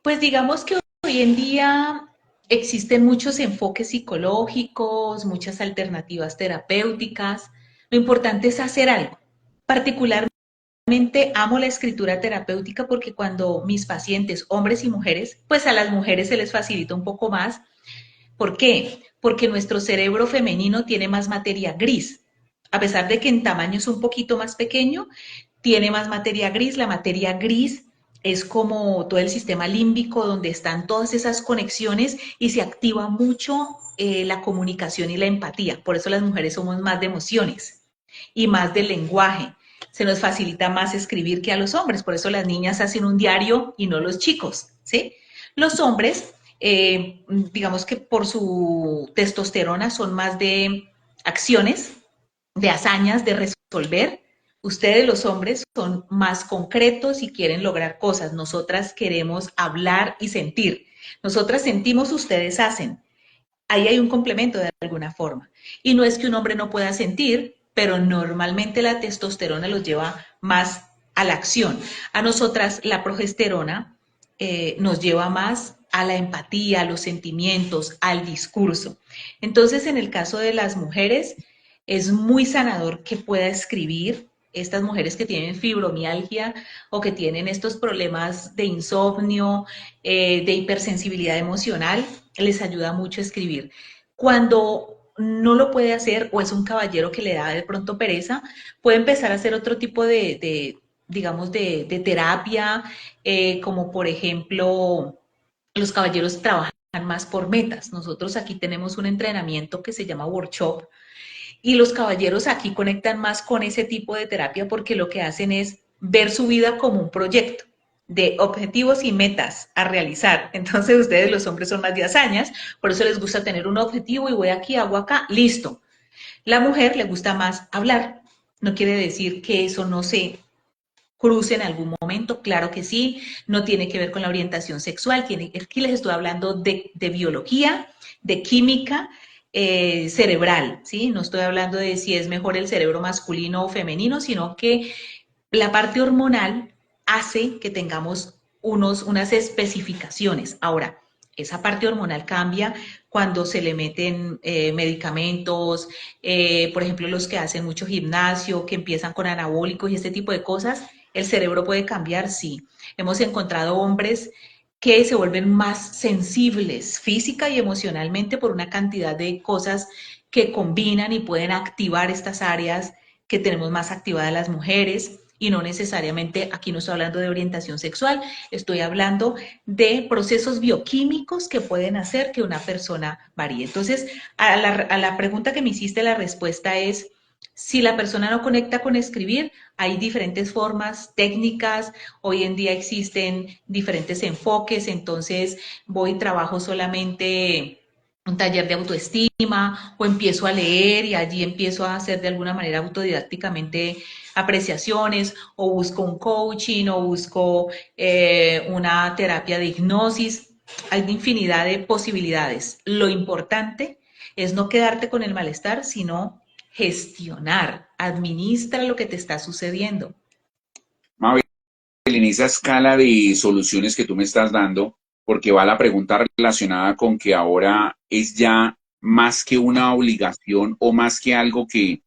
Pues digamos que hoy en día existen muchos enfoques psicológicos, muchas alternativas terapéuticas. Lo importante es hacer algo. Particularmente amo la escritura terapéutica porque cuando mis pacientes, hombres y mujeres, pues a las mujeres se les facilita un poco más. ¿Por qué? Porque nuestro cerebro femenino tiene más materia gris. A pesar de que en tamaño es un poquito más pequeño, tiene más materia gris. La materia gris es como todo el sistema límbico donde están todas esas conexiones y se activa mucho la comunicación y la empatía. Por eso las mujeres somos más de emociones y más del lenguaje. Se nos facilita más escribir que a los hombres, por eso las niñas hacen un diario y no los chicos, ¿sí? Los hombres, digamos que por su testosterona son más de acciones, de hazañas, de resolver. Ustedes los hombres son más concretos y quieren lograr cosas. Nosotras queremos hablar y sentir. Nosotras sentimos, ustedes hacen. Ahí hay un complemento de alguna forma. Y no es que un hombre no pueda sentir, pero normalmente la testosterona los lleva más a la acción. A nosotras la progesterona nos lleva más a la empatía, a los sentimientos, al discurso. Entonces, en el caso de las mujeres, es muy sanador que pueda escribir. Estas mujeres que tienen fibromialgia o que tienen estos problemas de insomnio, de hipersensibilidad emocional, les ayuda mucho a escribir. Cuando no lo puede hacer o es un caballero que le da de pronto pereza, puede empezar a hacer otro tipo digamos, de terapia, como por ejemplo, los caballeros trabajan más por metas. Nosotros aquí tenemos un entrenamiento que se llama workshop y los caballeros aquí conectan más con ese tipo de terapia porque lo que hacen es ver su vida como un proyecto de objetivos y metas a realizar. Entonces ustedes los hombres son más de hazañas, por eso les gusta tener un objetivo y voy aquí, hago acá, listo. La mujer le gusta más hablar. No quiere decir que eso no se cruce en algún momento, claro que sí, no tiene que ver con la orientación sexual, aquí les estoy hablando de biología, de química cerebral, ¿sí? No estoy hablando de si es mejor el cerebro masculino o femenino, sino que la parte hormonal hace que tengamos unas especificaciones. Ahora, esa parte hormonal cambia cuando se le meten medicamentos, por ejemplo, los que hacen mucho gimnasio, que empiezan con anabólicos y este tipo de cosas, el cerebro puede cambiar, sí. Hemos encontrado hombres que se vuelven más sensibles física y emocionalmente por una cantidad de cosas que combinan y pueden activar estas áreas que tenemos más activadas las mujeres y no necesariamente, aquí no estoy hablando de orientación sexual, estoy hablando de procesos bioquímicos que pueden hacer que una persona varíe. Entonces, a la pregunta que me hiciste, la respuesta es, si la persona no conecta con escribir, hay diferentes formas, técnicas, hoy en día existen diferentes enfoques, entonces voy y trabajo solamente un taller de autoestima o empiezo a leer y allí empiezo a hacer de alguna manera autodidácticamente apreciaciones o busco un coaching o busco una terapia de hipnosis. Hay infinidad de posibilidades. Lo importante es no quedarte con el malestar, sino gestionar, administra lo que te está sucediendo. Mabel, en esa escala de soluciones que tú me estás dando, porque va la pregunta relacionada con que ahora es ya más que una obligación o más que algo que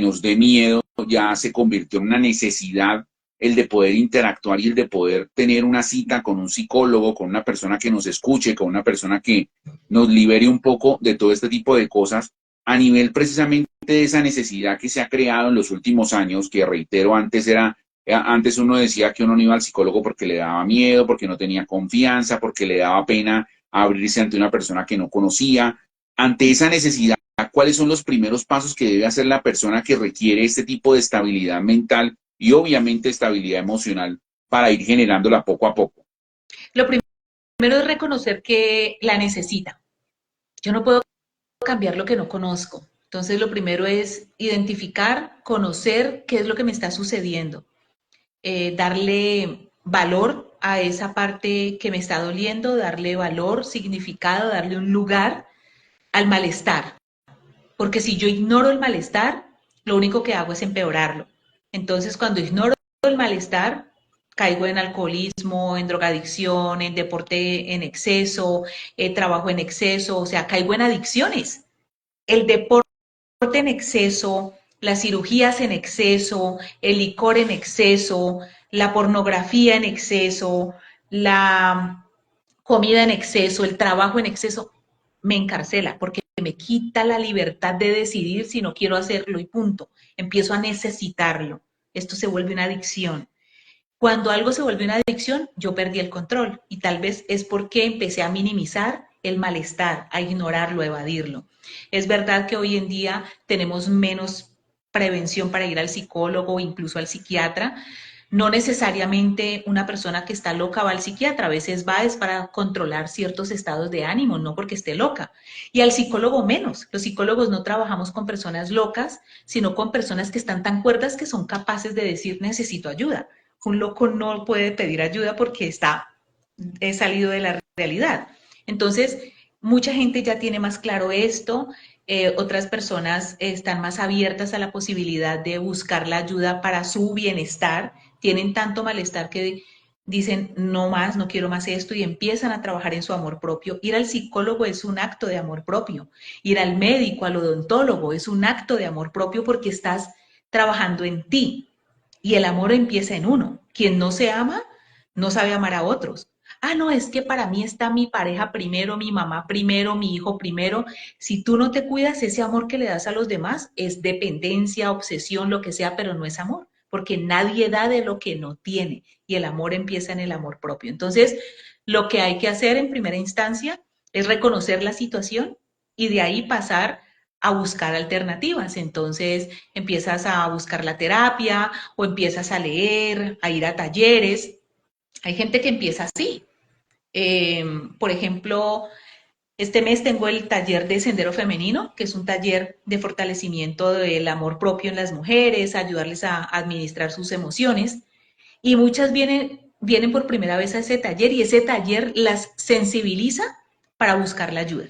nos dé miedo, ya se convirtió en una necesidad el de poder interactuar y el de poder tener una cita con un psicólogo, con una persona que nos escuche, con una persona que nos libere un poco de todo este tipo de cosas a nivel precisamente de esa necesidad que se ha creado en los últimos años, que reitero, antes uno decía que uno no iba al psicólogo porque le daba miedo, porque no tenía confianza, porque le daba pena abrirse ante una persona que no conocía. Ante esa necesidad, ¿cuáles son los primeros pasos que debe hacer la persona que requiere este tipo de estabilidad mental y obviamente estabilidad emocional para ir generándola poco a poco? Lo primero es reconocer que la necesita. Yo no puedo cambiar lo que no conozco. Entonces, lo primero es identificar, conocer qué es lo que me está sucediendo, darle valor a esa parte que me está doliendo, darle valor, significado, darle un lugar al malestar. Porque si yo ignoro el malestar, lo único que hago es empeorarlo. Entonces, cuando ignoro el malestar, caigo en alcoholismo, en drogadicción, en deporte en exceso, trabajo en exceso, o sea, caigo en adicciones. El deporte en exceso, las cirugías en exceso, el licor en exceso, la pornografía en exceso, la comida en exceso, el trabajo en exceso, me encarcela porque me quita la libertad de decidir si no quiero hacerlo y punto. Empiezo a necesitarlo. Esto se vuelve una adicción. Cuando algo se vuelve una adicción, yo perdí el control y tal vez es porque empecé a minimizar el malestar, a ignorarlo, a evadirlo. Es verdad que hoy en día tenemos menos prevención para ir al psicólogo o incluso al psiquiatra. No necesariamente una persona que está loca va al psiquiatra, a veces va es para controlar ciertos estados de ánimo, no porque esté loca. Y al psicólogo menos. Los psicólogos no trabajamos con personas locas, sino con personas que están tan cuerdas que son capaces de decir necesito ayuda. Un loco no puede pedir ayuda porque está salido de la realidad. Entonces, mucha gente ya tiene más claro esto, otras personas están más abiertas a la posibilidad de buscar la ayuda para su bienestar, tienen tanto malestar que dicen no más, no quiero más esto y empiezan a trabajar en su amor propio. Ir al psicólogo es un acto de amor propio, ir al médico, al odontólogo es un acto de amor propio porque estás trabajando en ti, y el amor empieza en uno. Quien no se ama, no sabe amar a otros. Ah, no, es que para mí está mi pareja primero, mi mamá primero, mi hijo primero. Si tú no te cuidas, ese amor que le das a los demás es dependencia, obsesión, lo que sea, pero no es amor, porque nadie da de lo que no tiene y el amor empieza en el amor propio. Entonces, lo que hay que hacer en primera instancia es reconocer la situación y de ahí pasar a buscar alternativas. Entonces empiezas a buscar la terapia o empiezas a leer, a ir a talleres. Hay gente que empieza así. Por ejemplo, este mes tengo el taller de Sendero Femenino, que es un taller de fortalecimiento del amor propio en las mujeres, ayudarles a administrar sus emociones. Y muchas vienen por primera vez a ese taller y ese taller las sensibiliza para buscar la ayuda.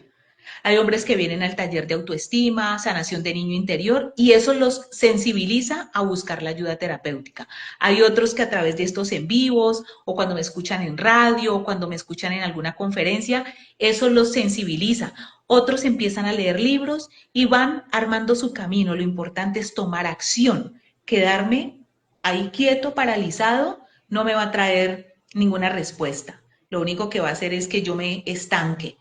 Hay hombres que vienen al taller de autoestima, sanación de niño interior, y eso los sensibiliza a buscar la ayuda terapéutica. Hay otros que a través de estos en vivos, o cuando me escuchan en radio, o cuando me escuchan en alguna conferencia, eso los sensibiliza. Otros empiezan a leer libros y van armando su camino. Lo importante es tomar acción. Quedarme ahí quieto, paralizado, no me va a traer ninguna respuesta. Lo único que va a hacer es que yo me estanque.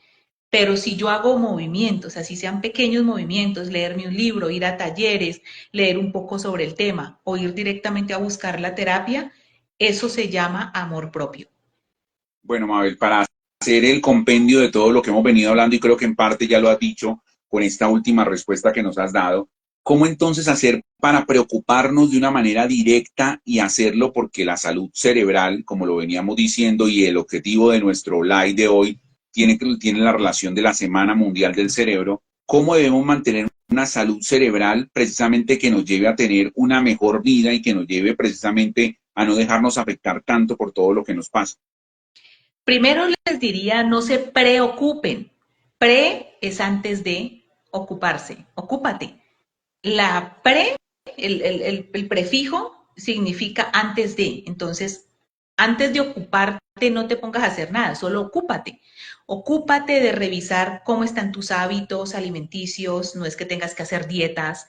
Pero si yo hago movimientos, así sean pequeños movimientos, leerme un libro, ir a talleres, leer un poco sobre el tema o ir directamente a buscar la terapia, eso se llama amor propio. Bueno, Mabel, para hacer el compendio de todo lo que hemos venido hablando, y creo que en parte ya lo has dicho con esta última respuesta que nos has dado, ¿cómo entonces hacer para preocuparnos de una manera directa y hacerlo porque la salud cerebral, como lo veníamos diciendo, y el objetivo de nuestro live de hoy tiene la relación de la Semana Mundial del Cerebro? ¿Cómo debemos mantener una salud cerebral precisamente que nos lleve a tener una mejor vida y que nos lleve precisamente a no dejarnos afectar tanto por todo lo que nos pasa? Primero les diría, no se preocupen. Pre es antes de ocuparse. Ocúpate. La pre, el prefijo significa antes de. Entonces, antes de ocuparte, no te pongas a hacer nada, solo ocúpate. Ocúpate de revisar cómo están tus hábitos alimenticios, no es que tengas que hacer dietas.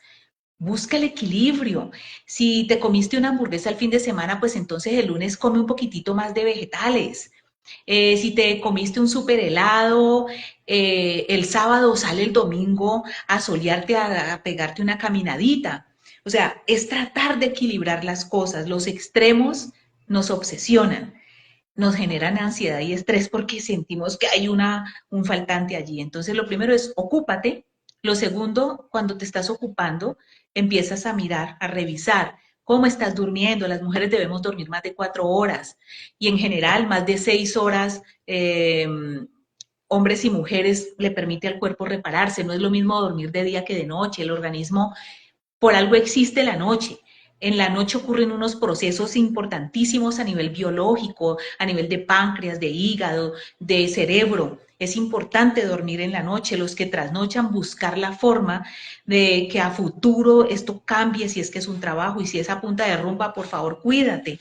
Busca el equilibrio. Si te comiste una hamburguesa el fin de semana, pues entonces el lunes come un poquitito más de vegetales. Si te comiste un super helado, el sábado sale el domingo a solearte, a pegarte una caminadita. O sea, es tratar de equilibrar las cosas. Los extremos nos obsesionan, nos generan ansiedad y estrés porque sentimos que hay un faltante allí. Entonces, lo primero es ocúpate. Lo segundo, cuando te estás ocupando, empiezas a mirar, a revisar cómo estás durmiendo. Las mujeres debemos dormir más de 4 horas y en general más de 6 horas hombres y mujeres le permite al cuerpo repararse. No es lo mismo dormir de día que de noche. El organismo, por algo existe la noche. En la noche ocurren unos procesos importantísimos a nivel biológico, a nivel de páncreas, de hígado, de cerebro. Es importante dormir en la noche. Los que trasnochan, buscar la forma de que a futuro esto cambie, si es que es un trabajo y si es a punta de rumba, por favor, cuídate.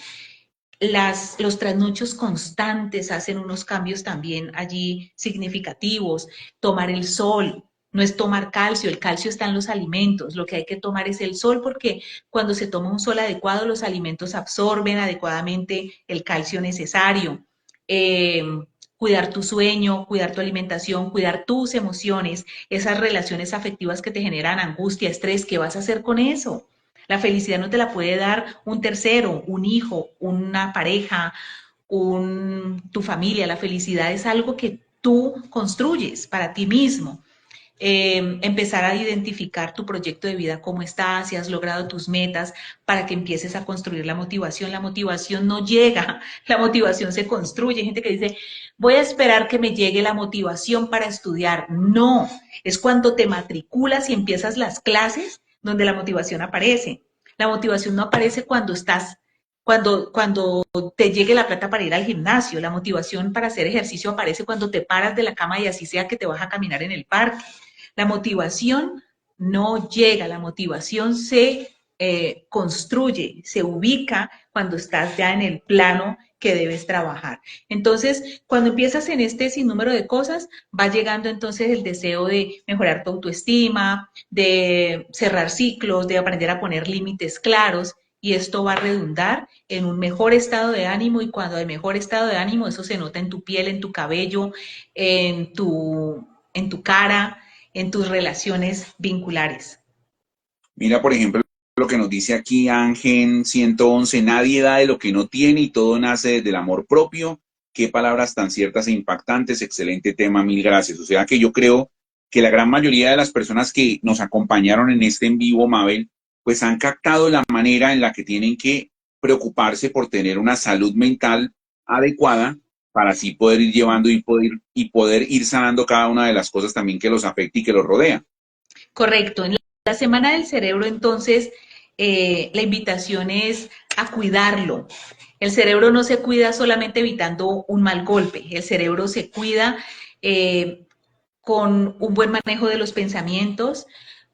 Los trasnochos constantes hacen unos cambios también allí significativos. Tomar el sol, no es tomar calcio, el calcio está en los alimentos, lo que hay que tomar es el sol porque cuando se toma un sol adecuado, los alimentos absorben adecuadamente el calcio necesario. Eh, Cuidar tu sueño, cuidar tu alimentación, cuidar tus emociones, esas relaciones afectivas que te generan angustia, estrés, ¿qué vas a hacer con eso? La felicidad no te la puede dar un tercero, un hijo, una pareja, tu familia. La felicidad es algo que tú construyes para ti mismo. Empezar a identificar tu proyecto de vida, cómo estás, si has logrado tus metas, para que empieces a construir la motivación. La motivación no llega, la motivación se construye. Hay gente que dice, voy a esperar que me llegue la motivación para estudiar. No, es cuando te matriculas y empiezas las clases donde la motivación aparece. La motivación no aparece cuando cuando te llegue la plata para ir al gimnasio. La motivación para hacer ejercicio aparece cuando te paras de la cama y así sea que te vas a caminar en el parque. La motivación no llega, la motivación se construye, se ubica cuando estás ya en el plano que debes trabajar. Entonces, cuando empiezas en este sinnúmero de cosas, va llegando entonces el deseo de mejorar tu autoestima, de cerrar ciclos, de aprender a poner límites claros, y esto va a redundar en un mejor estado de ánimo, y cuando hay mejor estado de ánimo, eso se nota en tu piel, en tu cabello, en tu cara, en tus relaciones vinculares. Mira, por ejemplo, lo que nos dice aquí Ángel 111: nadie da de lo que no tiene y todo nace desde el amor propio. Qué palabras tan ciertas e impactantes, excelente tema, mil gracias. O sea que yo creo que la gran mayoría de las personas que nos acompañaron en este en vivo, Mabel, pues han captado la manera en la que tienen que preocuparse por tener una salud mental adecuada para así poder ir llevando y poder ir sanando cada una de las cosas también que los afecta y que los rodea. Correcto. En la semana del cerebro, entonces, la invitación es a cuidarlo. El cerebro no se cuida solamente evitando un mal golpe, el cerebro se cuida eh, con un buen manejo de los pensamientos,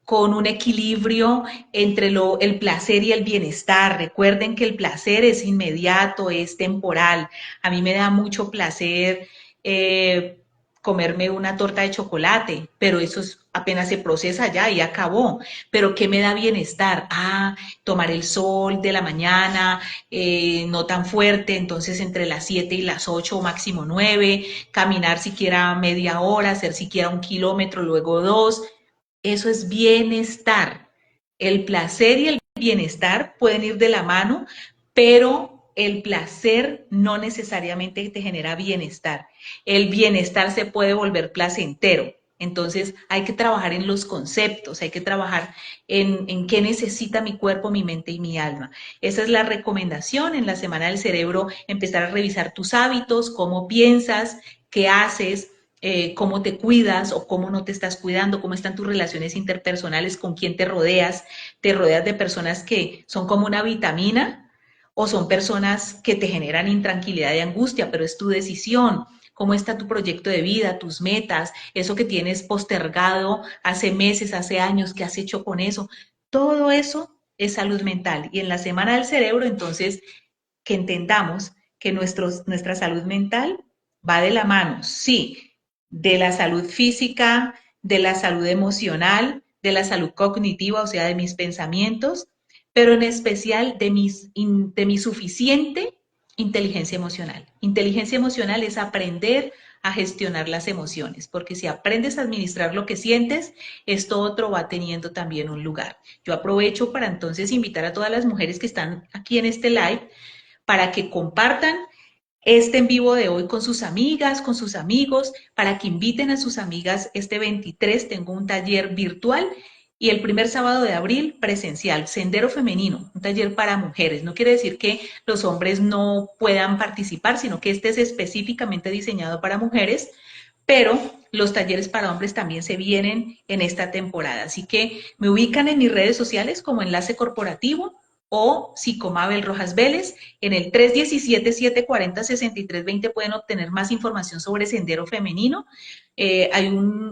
con un equilibrio entre el placer y el bienestar. Recuerden que el placer es inmediato, es temporal. A mí me da mucho placer eh, comerme una torta de chocolate, pero eso apenas se procesa ya y acabó. Pero ¿qué me da bienestar? Ah, tomar el sol de la mañana, no tan fuerte, entonces entre las 7 y las 8 o máximo 9, caminar siquiera media hora, hacer siquiera 1 kilómetro, luego 2. Eso es bienestar. El placer y el bienestar pueden ir de la mano, pero el placer no necesariamente te genera bienestar. El bienestar se puede volver placentero. Entonces hay que trabajar en los conceptos, hay que trabajar en qué necesita mi cuerpo, mi mente y mi alma. Esa es la recomendación en la Semana del Cerebro, empezar a revisar tus hábitos, cómo piensas, qué haces, cómo te cuidas o cómo no te estás cuidando, cómo están tus relaciones interpersonales, con quién te rodeas de personas que son como una vitamina o son personas que te generan intranquilidad y angustia, pero es tu decisión. ¿Cómo está tu proyecto de vida, tus metas, eso que tienes postergado hace meses, hace años, qué has hecho con eso? Todo eso es salud mental. Y en la Semana del Cerebro, entonces, que entendamos que nuestra salud mental va de la mano, sí, de la salud física, de la salud emocional, de la salud cognitiva, o sea, de mis pensamientos, pero en especial de mi suficiente inteligencia emocional. Inteligencia emocional es aprender a gestionar las emociones, porque si aprendes a administrar lo que sientes, esto otro va teniendo también un lugar. Yo aprovecho para entonces invitar a todas las mujeres que están aquí en este live para que compartan este en vivo de hoy con sus amigas, con sus amigos, para que inviten a sus amigas. Este 23 tengo un taller virtual y el primer sábado de abril presencial, Sendero Femenino, un taller para mujeres. No quiere decir que los hombres no puedan participar, sino que este es específicamente diseñado para mujeres, pero los talleres para hombres también se vienen en esta temporada. Así que me ubican en mis redes sociales como Enlace Corporativo o Psicomabel Rojas Vélez. En el 317-740-6320 pueden obtener más información sobre Sendero Femenino. Hay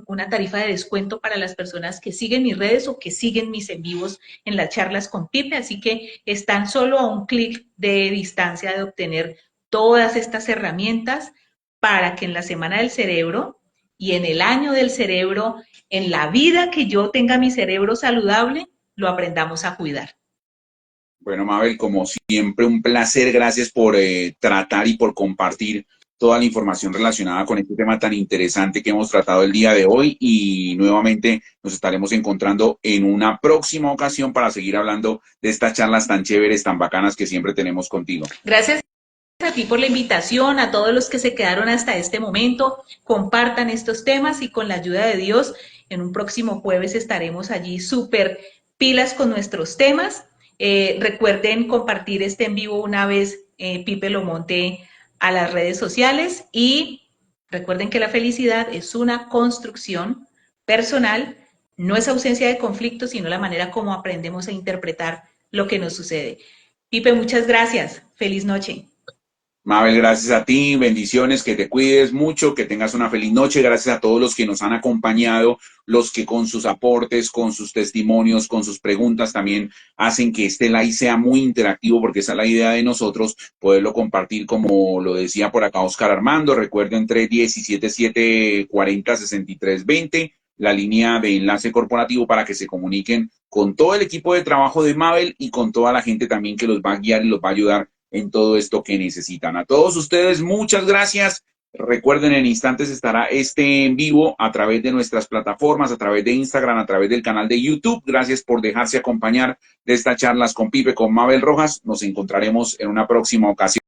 una tarifa de descuento para las personas que siguen mis redes o que siguen mis en vivos en las charlas con Pipe, así que están solo a un clic de distancia de obtener todas estas herramientas para que en la Semana del Cerebro y en el año del cerebro, en la vida que yo tenga mi cerebro saludable, lo aprendamos a cuidar. Bueno, Mabel, como siempre, un placer. Gracias por tratar y por compartir toda la información relacionada con este tema tan interesante que hemos tratado el día de hoy. Y nuevamente nos estaremos encontrando en una próxima ocasión para seguir hablando de estas charlas tan chéveres, tan bacanas que siempre tenemos contigo. Gracias a ti por la invitación, a todos los que se quedaron hasta este momento. Compartan estos temas y con la ayuda de Dios, en un próximo jueves estaremos allí súper pilas con nuestros temas. Recuerden compartir este en vivo una vez Pipe lo monte a las redes sociales y recuerden que la felicidad es una construcción personal, no es ausencia de conflicto, sino la manera como aprendemos a interpretar lo que nos sucede. Pipe, muchas gracias. Feliz noche. Mabel, gracias a ti, bendiciones, que te cuides mucho, que tengas una feliz noche. Gracias a todos los que nos han acompañado, los que con sus aportes, con sus testimonios, con sus preguntas también hacen que este live sea muy interactivo, porque esa es la idea de nosotros, poderlo compartir como lo decía por acá Oscar Armando. Recuerden 317-740-6320, la línea de enlace corporativo para que se comuniquen con todo el equipo de trabajo de Mabel y con toda la gente también que los va a guiar y los va a ayudar en todo esto que necesitan. A todos ustedes, muchas gracias. Recuerden, en instantes estará este en vivo a través de nuestras plataformas, a través de Instagram, a través del canal de YouTube. Gracias por dejarse acompañar de estas charlas con Pipe, con Mabel Rojas. Nos encontraremos en una próxima ocasión.